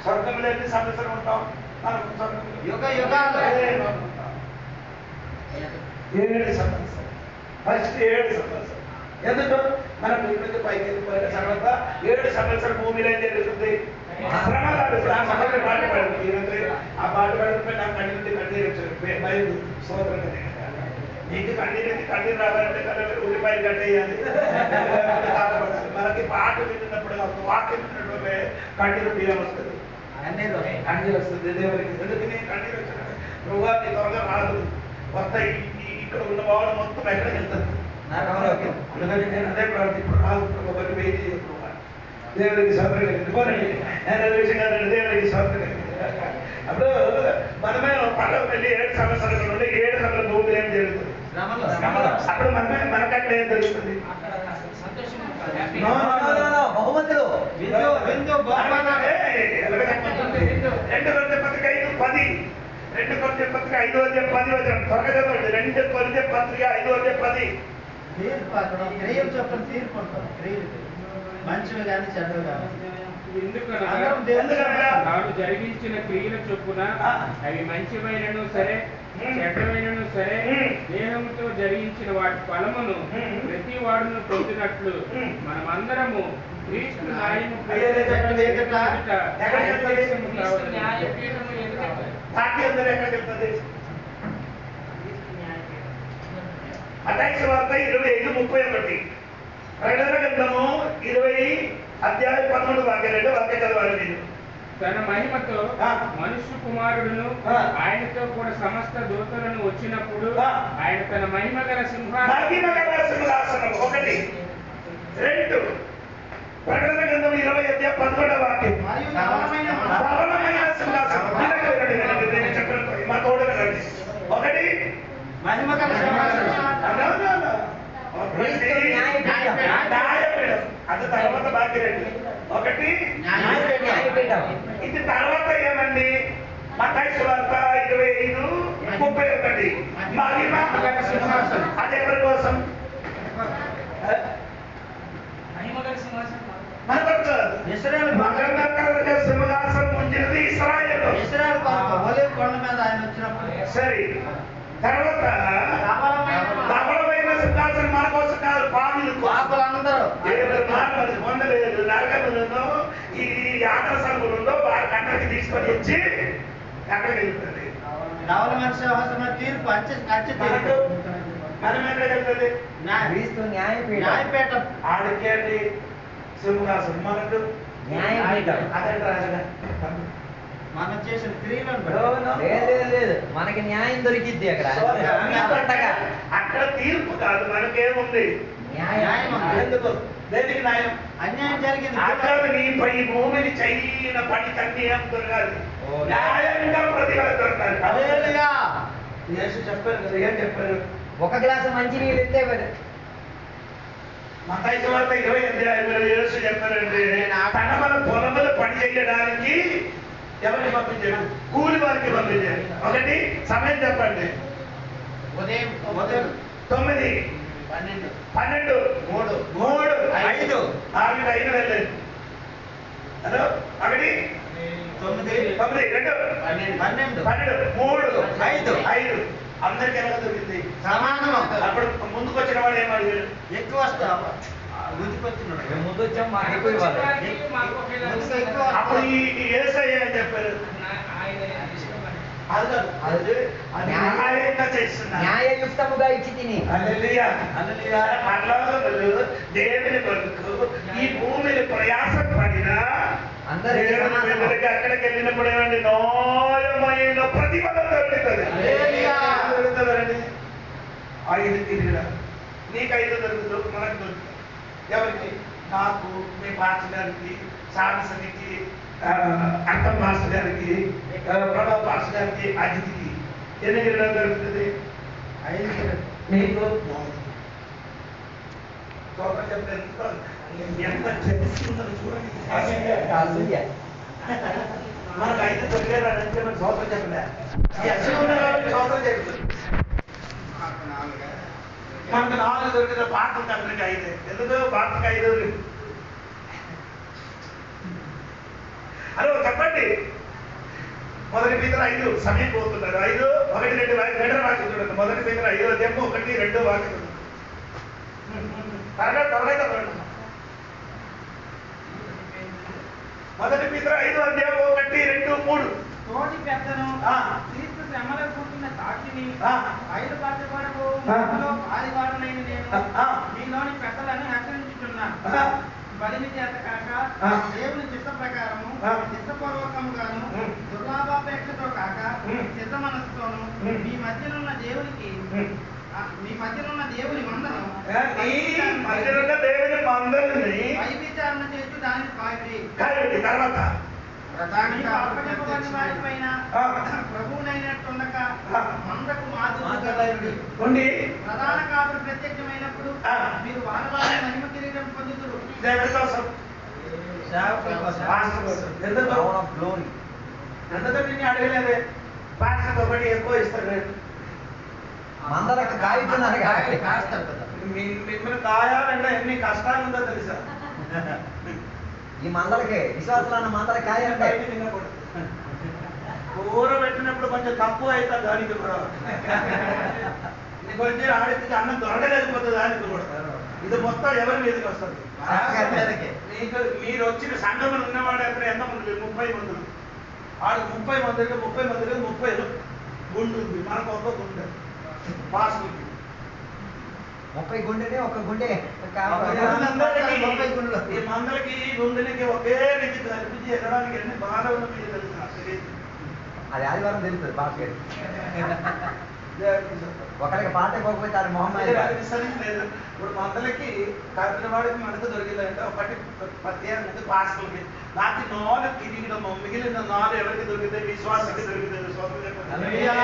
స్వర్గంలో ఎన్ని సంవత్సరం ఉంటాం?
యుగ యుగాలు.
7 సంవత్సరం. ఫస్ట్ 7 సంవత్సరం. ఎందుకు? మనం ఇప్పటికీ పైకి వెళ్ళిపోయిన తర్వాత 7 సంవత్సరం భూమిలో ఏం జరుగుతుంది? శ్రమలు. ఆ సమయంలో పాట పాడుతుంది. ఆ పాట పాడుతుంటే నాకు కన్నీరు వచ్చారు. బయలు స్తోత్రం నీకు కన్నీరు రావాలంటే ఉల్లిపాయలు కట్టేయాలి. మనకి పాట వింటున్నప్పుడు వాక్యం విన్నప్పుడు కన్నీరు తీరం వస్తుంది. కన్నీరు వస్తుంది దేవునికి. ఎందుకని కన్నీరు వచ్చిన ప్రభు నీ త్వరగా రాదు. కొత్త ఇక్కడ ఉన్న వాళ్ళు మొత్తం ఎక్కడికి వెళ్తారు? అందుకని నేను అదే ఇప్పుడు రాదు ప్రభు వెయిట్ చేయదు. దేవుడికి స్వాతంత్రం కలిగింది. దేవుడికి స్వాతంత్రం కలిగింది. అప్పుడు మనమే పడవ వెళ్ళి 7 సంవత్సరాల నుండి 7 సంవత్సరాల భూమి ఏం జరుగుతుంది? అప్పుడు మనకక్కడ ఏం జరుగుతుంది?
బహుమతులు.
2 కొరింథీ పత్రిక 5:10. 2 కొరింథీ పత్రిక 5:10 త్వరగా చదవండి. 2 కొరింథీ పత్రిక 5:10.
క్రియలు చొప్పున తీర్పు ఉంటుంది. క్రియలు మంచివి కానీ చెడ్డవి కానీ.
ఎందుకనగా తాను జరిగించిన క్రియల చొప్పున అవి మంచివైనను సరే చెడ్డమైనను సరే దేహంతో జరిగించిన వాటి ఫలమును ప్రతి వాడును పొందినట్లు మనమందరము క్రీస్తు న్యాయము న్యాయపీఠము
మత్తయి సువార్త 25:31. ప్రకటన గ్రంథము 20:11 వాక్యం చదవాలి మీరు.
తన మహిమతో మనుష్య కుమారుడును ఆయనతో కూడా సమస్త దూతలను వచ్చినప్పుడు ఆయన తన మహిమ గల
సింహాసనం 1 2 ప్రకటన గ్రంథం 20:11 వాక్యం.
మరియు ధవళమైన
ధవళమైన సింహాసనం.
మహిమగల సింహాసనం.
క్రీస్తు న్యాయపీఠం.
న్యాయపీఠం. అది తర్వాత బాకీ రెండు. ఒకటి
న్యాయపీఠం.
ఇది తర్వాత ఏమండి? మత్తయి సువార్త 25:31 మహిమగల సింహాసనం. అది ఎవరి కోసం? మన కొరకు
ఇశ్రాయేలు
మహిమగల సింహాసనం ఉంచినది ఇశ్రాయేలు.
ఇశ్రాయేలు కొరకు ఒలీవ కొండ మీద ఆయన వచ్చినప్పుడు
సరే, తర్వాత ధవళమైన సింహాసనం మన కోసం కాదు, పాపుల కోసం.
పాపలందరూ
దేవుడు మానవులు పొందలేదు, నరకములను ఈ ఆదర్శములలో వారి కంటకి తీసుకొని వచ్చి ఎక్కడికి వెళ్తుంది?
ధవళమైన సింహాసనం తీర్పు అచ్చ
మనకు
తీర్పు.
మనం ఎక్కడికి వెళ్తుంది?
క్రీస్తు న్యాయపీఠం.
న్యాయపీఠం.
ఆడికి అండి సింహాసనం, మనకు
న్యాయపీఠం.
అదంటే రాజుగా
మనం చేసిన క్రియలను
లేదు, మనకి న్యాయం దొరికిద్ది అక్కడ. అంతగా
అక్కడ తీర్పు కాదు, మనకేముంది?
న్యాయం.
ఎందుకు? దేనికి న్యాయం?
అన్యాయం జరిగింది.
అక్కడ నీపై భూమిని చేయన పని కన్యం దొరకాలి, న్యాయంగా ప్రతిఫలం దొరకాలి.
హల్లెలూయా.
యేసు చెప్పారు కదా, ఏం చెప్పారు?
ఒక గ్లాసు మంచి నీళ్ళు ఇస్తే
మత్తయి సువార్త 20 యేసు చెప్పారండి, తన మన పొలములు పని చేయడానికి ఎవరిని పంపించాడు? కూలి వారికి పంపించాడు. ఒకటి సమయం చెప్పండి.
ఉదయం
9,
12,
12, 3, 5, 5 వెళ్ళండి. హలో, 1,
9,
9, 2,
12,
12, 3, 5 అందరికి ఎలా దొరికింది?
సమానము.
అప్పుడు ముందుకు వచ్చిన వాడు ఏమడిగాడు?
ఎక్కువ వస్తావా గుర్తుకొచ్చినాడు.
ముందు వచ్చాం, మాకు ఎక్కువ ఇవ్వాలి.
అప్పుడు ఈ యేసయ్య అని చెప్పారు. అది కాదు, అది న్యాయంగా చేస్తున్నా.
న్యాయయుక్తముగా ఇచ్చి తిని.
హల్లెలూయా, హల్లెలూయా. పరలోకములు దేవుని కొరకు ఈ భూమిని ప్రయాసం పడినా
అందరికీ
దేవుని
సమానము.
బిడ్డలకి అక్కడికి వెళ్ళినప్పుడు ఏమండి? న్యాయమైన ప్రతిఫలం దొరుకుతుంది.
హల్లెలూయా.
ఏం దొరుకుతుందండి? 5 తిరిగిన నీకు 5 దొరుకుతుంది, మనకు దొరుకుతుంది. ఎవరికి? నాకు, మీ పాస్టర్ గారికి, సారసనికి, అర్థం మాస్టర్ గారికి, ప్రభావ్ పాస్టర్ గారికి, అతిథికి ఎన్ని గిరిలో దొరుకుతుంది?
5 గిన్నెలు.
మీకు ఎంత చేస్తుందని చూడండి.
హల్లెలూయా.
మనకు 5 దొరికేదంటే మన సోదరు చెప్పలే, సోదరు చెప్తుంది. మనకు 4 దొరికిన పాటలకు అందరికి 5. ఎందుకు పాటలకు 5? హలో చెప్పండి. మొదటి పేతురు 5 సమయం పోతున్నారు. 5, 1, 2 వాక్యం చూడండి. మొదటి పేతురు 5వ అధ్యాయం 1, 2 వాక్యం త్వరగా మొదటి పేతురు 5వ అధ్యాయం 1, 2, 3
తోటి పెద్దను
ఆ.
క్రీస్తు శ్రమలకు కూర్చున్న సాక్షిని
ఆ.
5 పరచబడకు
ఆ.
పారివాడనైన నేను
ఆ.
మీలోని పెద్దలను హెచ్చరించుచున్నాను.
ఆ.
బలిమి చేత కాక
ఆ.
దేవుని చిత్త ప్రకారము
ఆ.
ఇష్టపూర్వకముగాను
ఉమ్.
దుర్లాభాపేక్షతో కాక
ఉమ్.
సిద్ధ మనస్సుతోను
ఉమ్.
మీ మధ్యనున్న దేవుని మందను
ఈ మధ్యలో దేవుని మందరిని
వైవిచారణ చేస్తూ దానిని
కాయడి తర్వాత
వారిపైన
ఆ.
ప్రభువునైనట్టుండక
ఆ.
మందకు మాదిరి
ఉండి
ప్రధాన కాపులు ప్రత్యక్షమైనప్పుడు
ఆ.
మీరు వానవారి మహిమ కిరీటం పొందుతురు.
దేవుడి కోసం,
సేవకుల కోసం.
పాస్టర్ కోసం. ఎందుకు?
Crown of glory.
ఎందుకు నిన్ను అడగలేదే? పాస్టర్ ఒకటి ఎక్కువ ఇస్తారు.
మందలకు కాయుతున్నారు కాబట్టి.
కాస్తారు కదా.
మిమ్మల్ని కాయాలంటే ఎన్ని కష్టాలు ఉందో తెలుసా?
ఈ మందలకి విశ్వాసులన్న మందల కాయంటే
బయట తినకూడదు. కూర పెట్టినప్పుడు కొంచెం తక్కువ అవుతుంది దానికి కూడా. నీకు వచ్చి ఆడికి అన్నం దొరకలేకపోతుంది దానికి కూడా. ఇది మొత్తం ఎవరి మీదకి వస్తుంది?
పాస్టర్ మీదకి.
మీకు మీరు వచ్చిన సంఘములు ఉన్నవాడు అక్కడ ఎంతమంది? 30 మంది. ఆడు 30 మందికి 30 గుండు ఉంది. మనకు ఒక గుండె పాస్టర్కి.
30 గుండెనే ఒక గుండె
ఈ మందలకి ఈ గుండెలకి ఒకే రీతి కల్పించి వెళ్ళడానికి ఎన్ని బాధ ఉన్న మీకు తెలుసు.
అది ఆదివారం తెలుస్తుంది బాస్ గారు. ఒకరికి పాట పోకపోతే అది మొహమ్మద్
లేదు. ఇప్పుడు మందలకి కలిపిన వాడికి మనకు దొరికిందంటే ఒకటి ప్రత్యేకంగా పాస్టర్లకి. నాకు 4 తిరిగిన మిగిలిన 4 ఎవరికి దొరికితే? విశ్వాసకి దొరికితే. చెప్పండి.
హల్లెలూయా.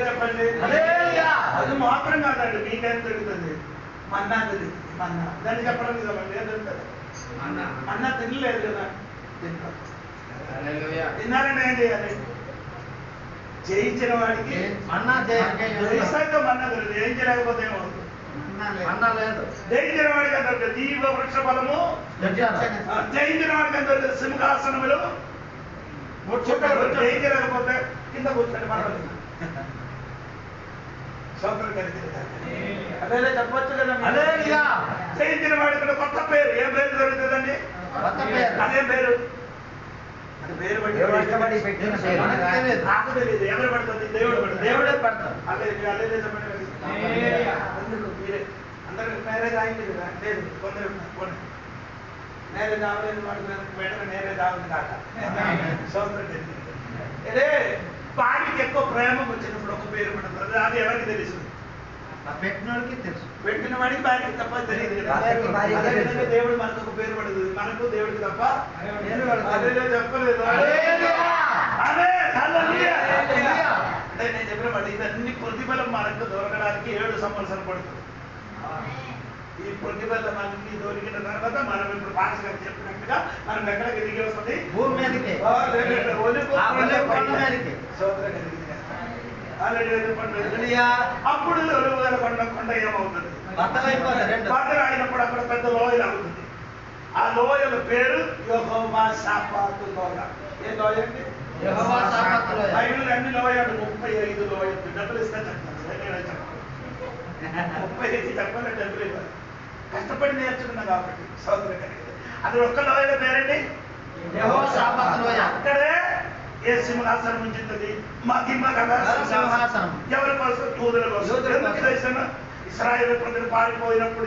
చెప్పండి.
హల్లెలూయా.
అది మాత్రం కాదండి, మీకేం దొరుకుతుంది? మన్నా దొరుకుతుంది. మన్నా దాన్ని చెప్పడం నిజమండి, ఏం దొరుకుతుంది? మన్నా తినలేదు కదా, తింటాం. తిన్నారంటే ఏం చేయాలి? జయించిన వాడికి
మన్నా
జయిస్తాక మన్నా దొరుకుతుంది. జయించలేకపోతే ఏమవుతుంది?
మన్నా లేదు.
జయించిన వాడికి ఎంత దొరుకుతుంది? జీవ వృక్ష ఫలము. జయించిన వాడికి ఎంత దొరుకుతుంది? సింహాసనములు. జయించలేకపోతే కింద కూర్చొని మనం సోదరు కలిగి అదే చెప్పొచ్చు కదా. జయించిన వాడికి కొత్త పేరు. ఏం పేరు దొరుకుతుందండి? అదే పేరు. అది పేరు బట్టి
పెట్టిన పేరు.
నాకు తెలియదు. ఎవరు పడుతుంది? దేవుడు పడుతుంది.
దేవుడే పడతాడు.
అదే అదే చెప్పండి. మీరే అందరూ మ్యారేజ్ అయింది కదా? లేదు, కొందరు కొన్ని మ్యారేజ్ అవ్వలేదు వాడు వెంటనే మ్యారేజ్ అవ్వదు కాక సోదరు ఇదే వాడికి ఎక్కువ ప్రేమ వచ్చినప్పుడు ఒక పేరు పడుతుంది. అది ఎవరికి తెలుసు?
పెట్టినోడికి తెలుసు.
పెట్టిన వాడికి భార్యకి తప్ప తెలియదు కదా. అదేవిధంగా దేవుడు మనకు ఒక పేరు పడదు, మనకు దేవుడికి తప్ప అదే చెప్పలేదు. అంటే నేను చెప్పిన మాట ఇదన్ని ప్రతిఫలం మనకు దొరకడానికి 7 సంవత్సరాలు పడుతుంది. ఈ ప్రతిఫలం అన్ని దొరికిన తర్వాత మనం ఇప్పుడు భాష గారు చెప్పినట్టుగా మనం ఎక్కడికి దిగి వస్తుంది?
భూమి మీదకి.
అప్పుడు కొండ ఏమవుతుంది?
బద్దలైపోతుంది.
బద్దలు అయినప్పుడు అక్కడ పెద్ద లోయలు అవుతుంది. ఆ లోయల పేరు యెహోవా షాపాతు లోయ. ఏ లోయ అండి?
యెహోవా షాపాతు లోయ.
బైబిల్ అన్ని లోయలు 35 లోయలు. డబ్బులు ఇస్తే చెప్తాను, 35 చెప్పాలి. డబ్బులు ఇవ్వాలి. కష్టపడి నేర్చుకున్నా కాబట్టి సోదరు కలిగింది. అది ఒక్క లోయల పేరండి
యెహోవా షాపాతు లోయ.
అక్కడే ఏ సింహాసనం ఉంచుతుంది? మహిమ కదా
సింహాసనం.
ఎవరి కోసం? యూదుల కోసం. ఎందుకు చేశాను? ఇశ్రాయేలు ప్రజలు పారిపోయినప్పుడు,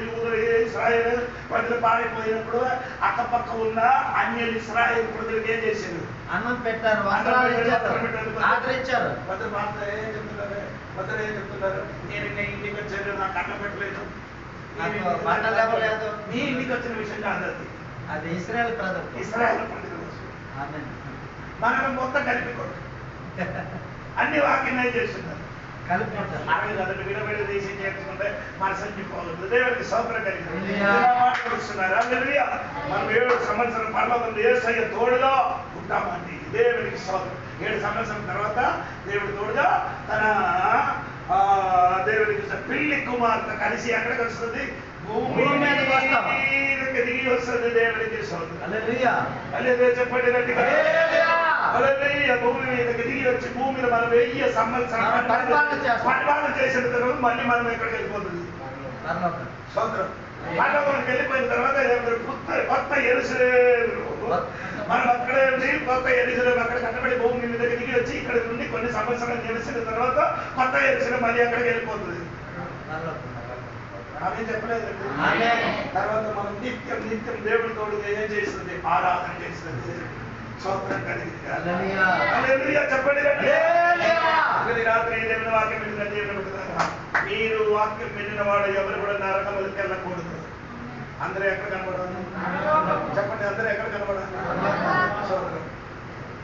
ఇశ్రాయేలు ప్రజలు పారిపోయినప్పుడు అక్కపక్క ఉన్న అన్యులు ఇశ్రాయేలు ప్రజలకు ఏం చేశారు?
అన్నం పెట్టారు, వస్త్రాలు ఇచ్చారు, ఆదరించారు.
భద్ర మాత్ర ఏం చెప్తున్నారు? భద్ర ఏం చెప్తున్నారు? నేను నీ ఇంటికి వచ్చాను, నాకు అన్నం పెట్టలేదు,
నాకు బట్టలు ఇవ్వలేదు.
నీ ఇంటికి వచ్చిన విషయం కాదు అది.
అది ఇశ్రాయేలు ప్రజలు.
ఇశ్రాయేలు ప్రజల కోసం.
ఆమేన్.
మనం మొత్తం కలిపికోండి. అన్ని వాక్యం చేస్తున్నారు.
కలుపుకుంటారు.
ఆమె అతను విడబడి తీసి చేర్చుకుంటే మనసంచిపోవద్దు. దేవుడికి సౌకర్యం కలిగింది. మనం 7 సంవత్సరం పర్వతంలో యేసయ్య తోడుగా ఉంటామండి. దేవుడికి సౌకర్యం. 7 సంవత్సరం తర్వాత దేవుడి తోడుగా తన దేవుడికి పెళ్లి కుమార్తె కలిసి ఎక్కడికి వస్తుంది? భూమి మీదకి దిగి వస్తుంది. దేవుడికి సౌకర్యం.
హల్లెలూయా.
హల్లెలూయా చెప్పండి గట్టిగా. హల్లెలూయా. భూమి మీదకి దిగి వచ్చి భూమిలో మనం 1000 సంవత్సరాలు పరిపాలన చేసిన తర్వాత మళ్ళీ మనం ఎక్కడికి వెళ్ళిపోతుంది? సోదరం పరలోకానికి వెళ్ళిపోయిన తర్వాత కొత్త యెరూషలేము. మనం అక్కడే ఉండి కొత్త యెరూషలేము అక్కడ కట్టబడి భూమి మీదకి దిగి వచ్చి ఇక్కడ నుండి కొన్ని సంవత్సరాలు నిలిచిన తర్వాత కొత్త యెరూషలేము మళ్ళీ అక్కడికి వెళ్ళిపోతుంది. ఆమె చెప్పలేదండి. తర్వాత మనం నిత్యం నిత్యం దేవుడి తోడు ఏం చేస్తుంది? ఆరాధన చేస్తుంది. స్తోత్రం కలిగింది. హల్లెలూయా చెప్పండి. రాత్రి దేవుని వాక్యం వింటున్న దేవుని బిడ్డలారా, మీరు వాక్యం వినిన వాడు ఎవరు కూడా నరకములకు వెళ్ళకూడదు. అందరూ ఎక్కడ కనబడాలి? చెప్పండి, అందరూ ఎక్కడ కనబడాలి? స్తోత్రం.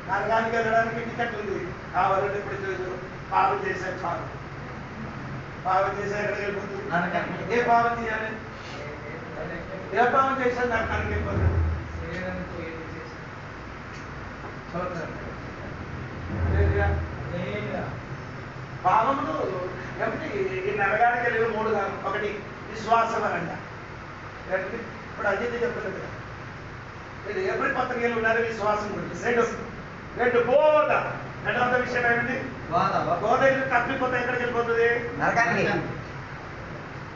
నరకానికి వెళ్ళడానికి టికెట్ ఉంది. కావాలంటే ఇప్పుడు పాపం చేసే చాలు. పాపం చేసే ఎక్కడికి వెళ్ళిపోతుంది? ఏ పాపం చేయాలి? ఏ పాపం చేసే నరకానికి వెళ్ళిపోతుంది? పాపములు ఏమిటి? ఈ నరగానికి వెళ్ళి 3 కాదు. ఒకటి విశ్వాసం అనంట. ఇప్పుడు అజిత్ చెప్పలేదు కదా, మీరు ఎవరి పత్రికలు ఉన్నారు? విశ్వాసం గురించి. రెండు బోధ. రెండవ విషయం ఏమిటి? బోధ తప్పిపోతే ఎక్కడికి వెళ్ళిపోతుంది?
నరకానికి.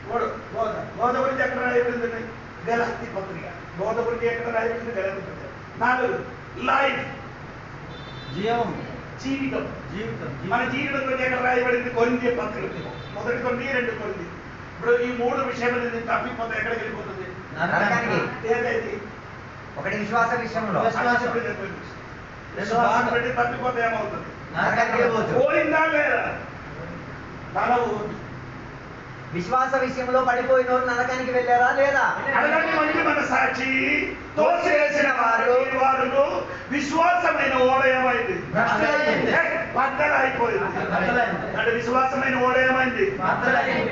3 బోధ. బోధ గురించి ఎక్కడ రాయబడింది? గలతీ పత్రిక. బోధ గురించి ఎక్కడ రాయబడింది? గలతీ పత్రిక. 4 లైఫ్,
జీవం,
జీవితం.
జీవితం.
మన జీవితం గురించి ఎక్కడ రాయబడింది? కొరింథీ పత్రిక. మొదటి కొరింథీ, 2 కొరింథీ. ఇప్పుడు ఈ 3 విషయాలు తప్పిపోతే ఎక్కడికి వెళ్ళిపోతుంది?
నరకానికి.
ఏదైతే
ఒకటి విశ్వాస విషయంలో,
విశ్వాసం పెట్టి తప్పిపోతే ఏమవుతుంది?
నరకానికి వెళ్ళవచ్చు.
పోయిందా లేదా? తల ఊరు.
విశ్వాస విషయంలో పడిపోయిన వాళ్ళు నరకానికి వెళ్ళారా లేదా?
అలాంటి మంచి మన సాక్షి తోసివేసిన వారు విశ్వాసమైన ఓడ ఏమైంది? బద్దలైపోయింది. అంటే విశ్వాసమైన ఓడ ఏమైంది?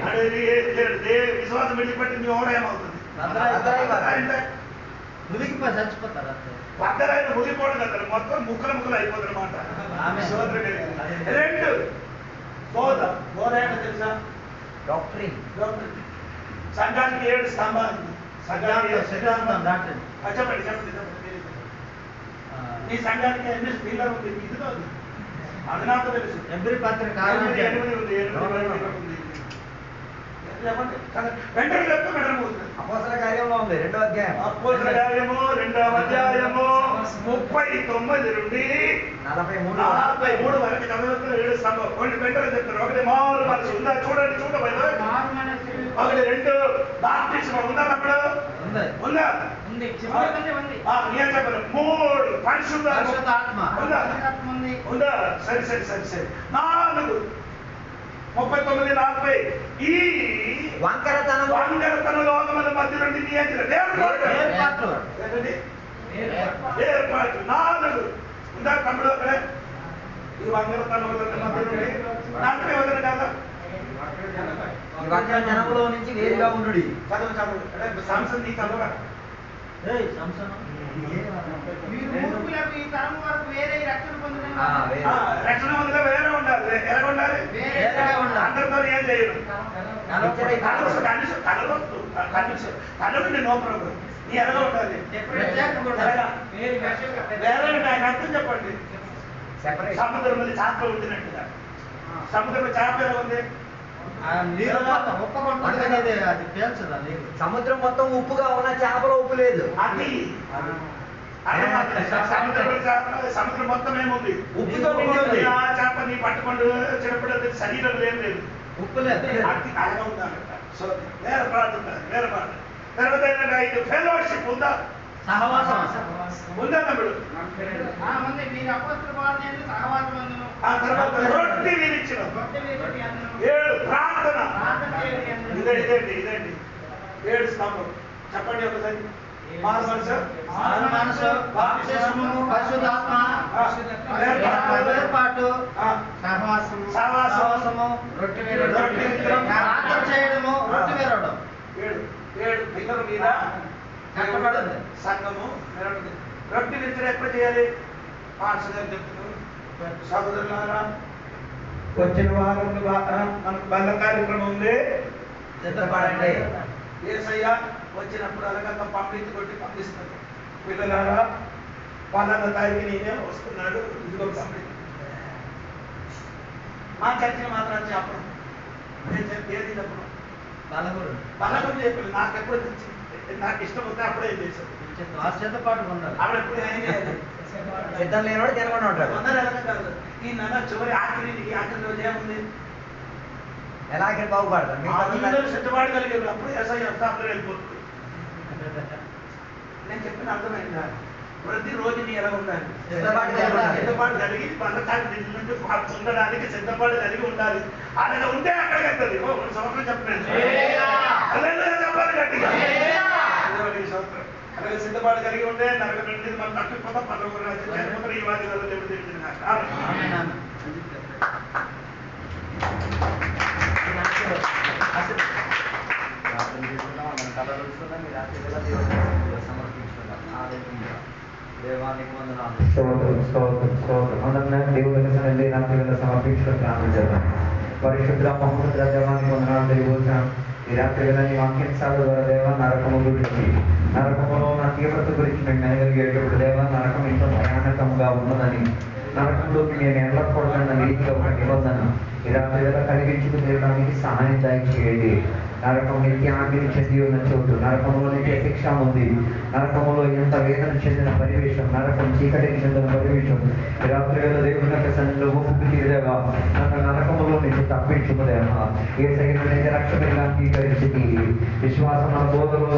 అంటే విశ్వాసం విడిచిపెట్టింది ఓడ ఏమవుతుంది?
మునిగిపోయి చచ్చిపోతారు.
బద్దలైన మునిగిపోవడం కదా, మొత్తం ముక్కలు అయిపోతుంది అనమాట. రెండు బోధ. బోధ ఏంటో తెలుసా?
డాక్టరీన్.
సంఘానికి 7 స్తంభాలు.
సిద్ధాంతం డాక్టర్.
చెప్పండి. నీ సంఘానికి ఎన్ని పిల్లలు ఉంది? ఇది కాదు, అది నాకు తెలుసు.
ఎబ్రి పత్రిక
8 ఉంది. వెంటనే చెప్తే వెంటనే పోతుంది.
అపోస్తల కార్యంలో ఉంది 2వ అధ్యాయం.
అపోస్తల కార్యము 2వ అధ్యాయము 39 నుండి 43 వరకు చదువుతున్న 7 స్తంభం. వెంటనే చెప్తారు. ఒకటి మామూలు మనసు ఉందా? చూడండి. ఒకటి 2 బాప్టిజం ఉందా? అప్పుడు ఉందా? నేను చెప్పను. 3 పరిశుద్ధాత్మ ఉందా? సరే. 4 39, 40 ఈ వంకరతన లోకముల మధ్య నుండి నియంత్రణ ఏర్పాటు. 4 ఉందా తమ్ముడు? అక్కడే ఈ వంకరతన మధ్య నుండి 40 వదిలి కదా.
జనములో నుంచి వేరుగా ఉండు.
చదువు. సాంసన్ నీ చదువురా.
మీరు మూర్ఖులకు ఈ తరం వరకు వేరే రక్షణ పొందడం
రక్షణ పొందగా వేరే ఉండాలి. ఎలా ఉండాలి? అందరితో ఏం చేయరు. కనుక నో ప్రాబ్లం. నీ ఎలా ఉండాలి? వేరే ఆయన అర్థం చెప్పండి. సముద్రం మీద చేప ఉండినట్టుగా. సముద్రంలో చేప ఎలా ఉంది?
సముద్రం మొత్తం ఉప్పుగా ఉన్న చేపలో ఉప్పు లేదు.
అది సముద్రం మొత్తం ఏముంది?
ఉప్పుతో నిండి
ఆ చేప నీ పట్టుకుంటూ చిన్నప్పుడు శరీరం ఏం లేదు,
ఉప్పు లేదు.
అది అలాగా ఉండాలంట. సో వేరే ప్రార్థన, వేరే ప్రార్థన. తర్వాత ఏంటంటే ఇది ఫెలోషిప్ ఉందా?
సహవాసం
ఉందా తమ్ముడు?
ఉంది. మీరు అపోస్తల బోధన సహవాసం అందును.
ఆ తర్వాత రొట్టె విరిచిన 7 ప్రార్థన. ఇదేంటి 7 స్తంభం. చెప్పండి ఒకసారి. మారు మనసు,
బాప్తిస్మము, పరిశుద్ధాత్మ, వేర్పాటు, సహవాసము, రొట్టె విరవడం, ప్రార్థన చేయడము, రొట్టె విరవడం.
7 పిల్లల మీద కట్టబడింది సంఘము. రొట్టె విరిచడం ఎప్పుడు చేయాలి? పాఠశాల చెప్తున్నారు. సహోదరులారా, వచ్చిన వారం మనకు బల్ల కార్యక్రమం ఉంది.
సిద్ధపడండి.
యేసయ్య వచ్చినప్పుడు అలాగంతా పంపిస్తాడు. పిల్లలారా, పలానా తారీఖు నేనే వస్తున్నాడు, ఇదిగో పంపించి. మా చర్చలు మాత్రం చెప్పడం. నేను చెప్పేది చెప్పడం. బలగురు చెప్పాలి. నాకు ఎప్పుడు నాకు ఇష్టం వస్తే అప్పుడే ఏం చేశాను.
సిద్ధపాటు ఉండాలి.
అప్పుడెప్పుడు ఏం చేయాలి?
సిద్ధం లేనివాడు తినకుండా ఉంటాడు.
అందరూ ఎలాగ కాదు. ఈ నాన్న చివరి ఆఖరి రోజు ఏముంది?
ఎలాగే బాగుపడతారు.
అందరూ సిద్ధపడగలిగారు. అప్పుడు ఎస్ఐ అందరూ వెళ్ళిపోతుంది. నేను చెప్పిన అర్థమైందా? ప్రతిరోజు నీ ఎలా ఉండాలి? సిద్ధపాటు కలిగి బంధకాలు నుంచి ఉండడానికి సిద్ధపాటు కలిగి ఉండాలి. అలాగే ఉంటే అక్కడికి వెళ్తుంది. 1 సంవత్సరం చెప్పలేదు. చెప్పాలి గట్టిగా. సంవత్సరం అలాగే సిద్ధపాటు కలిగి ఉంటే నరక నుండి మనం తప్పిపోతాం. పదకొండు రాజ్యం ఈ వారి తెలిసిన
దేవానికి వందనాలు. దేవుడికి రాత్రి సమర్పించుకుని ప్రార్థన చేద్దాం. పరిశుద్ధ మహోన్నత దేవానికి వందనాలు తెలియవచ్చాం. ఈ రాత్రి వేళ నీ వాక్యాంశాల ద్వారా దేవ నరకము గురించి, నరకములో నా తీవ్రత గురించి మేము వినగలిగేటప్పుడు దేవ నరకం ఎంతో భయానకంగా ఉన్నదని, నరకంలోకి నేను వెళ్ళకూడదన్న రీతిలో ఒక నిబంధన ఈ రాత్రి వేళ కలిగించుకు తీరడానికి సహాయం దయచేయండి. నరకం నిత్యాగ్ని చెంది ఉన్న చోటు, నరకంలో నిత్య శిక్ష ఉంది. నరకంలో ఎంత వేదన చెందిన పరివేశం, నరకం చీకటికి చెందిన పరివేశం ఈ రాత్రి వేళ దేవుని యొక్క సన్నిధిలో ఒప్పుకు తీరేగా నన్ను నరకములో నుంచి తప్పించుకునేవా ఏ సైన్య రక్షకుడిగా అంగీకరించి విశ్వాసం మన బోధలో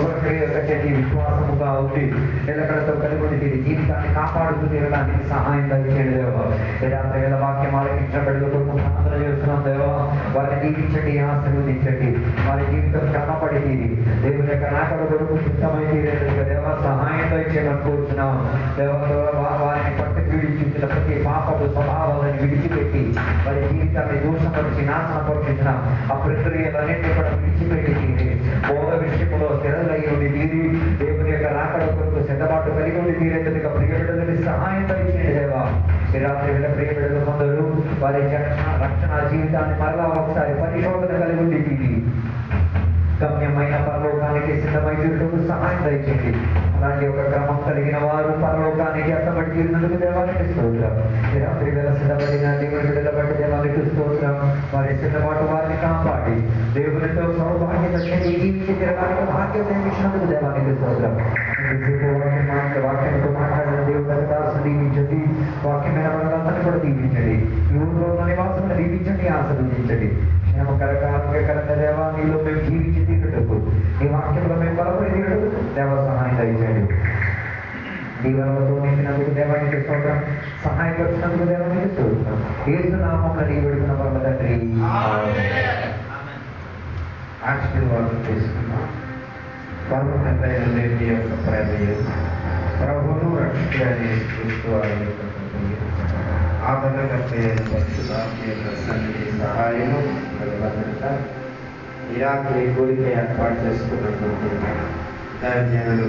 చెంది విశ్వాసముగా ఉంది నిలకడతో కలిగి తీరి జీవితాన్ని కాపాడుతూ తీరడానికి సహాయం దయచేయండి దేవా. ఈ రాత్రి వేళ వాక్యం ఆలకించిన బిడ్డల కొరకు ప్రార్థన చేస్తున్నాం దేవా. వారిని
దీవించండి, ఆశీర్వదించండి. వారి జీవితం క్రమపడి తీరి దేవుని యొక్క నాకడ కొరకు సిద్ధమై తీరేందుకు దేవ సహాయం దయచేయమని కోరుతున్నాం. వారిని పట్టు పీడించిన ప్రతి పాపపు స్వభావాలను విడిచిపెట్టి వారి జీవితాన్ని దూషపరిచి నాశనపరిచిన ఆ ప్రక్రియలన్నింటినీ కూడా విడిచిపెట్టి తీరి బోధ విషయంలో స్థిరలై ఉండి తీరి దేవుని యొక్క రాకడ కొరకు సిద్ధపాటు కలిగి ఉండి తీరేందుకు ప్రియబిడ్డలని సహాయం దయచేయండి దేవా. ఈ రాత్రి వేళ ప్రియబిడ్డలు కొందరు వారి రక్షణ జీవితాన్ని మరలా ఒకసారి పరిశోధన కలిగి ఉండి తీరి గమ్యమైన పరలోకానికి సిద్ధమై తీరుటకు సహాయం దయచేయండి. అలాంటి ఒక క్రమం కలిగిన వారు పరలోకానికి అత్తబడి తీరినందుకు దేవానికి స్తోత్రం. ఈ రాత్రి వేళ సిద్ధపడిన దేవుని బిడ్డల బట్టి దేవానికి స్తోత్రం. వారి సిద్ధపాటు వారిని కాపాడి దేవునితో సౌభాగ్యత జీవించి తిరగడానికి భాగ్యం నిర్మించినందుకు దేవానికి స్తోత్రం. వాక్యంతో మాట్లాడిన దేవుడు దాసు దీవించండి. వాక్యమైన వాళ్ళందరినీ కూడా దీవించండి. ఈ ఊరిలో ఉన్న నివాసులను దీవించండి, ఆశీర్వదించండి. క్షేమకరంగా ఆరోగ్యకరంగా దేవా నీలో మేము జీవించి తీరుటకు ఈ వాక్యంలో మేము బలపడి తీరుటకు దేవ సహాయం దయచేయండి. దీవెనలతో నింపినందుకు దేవానికి స్తోత్రం. సహాయపరిచినందుకు దేవానికి స్తోత్రం. యేసు నామమున నీ వేడుకున్న పరమ తండ్రి
ఆశీర్వాదం చేసుకున్నాం. పరమ తండ్రి అయిన దేవుని యొక్క ప్రేమయు ప్రభువును రక్షకుడైన యేసుక్రీస్తు వారి యొక్క కృపయు ఆదరణకర్త అయిన పరిశుద్ధాత్మ యొక్క సన్నిధి సహాయము భద్రత ఈ రాత్రి కోరిక ఏర్పాటు చేసుకున్నటువంటి దైవజనులు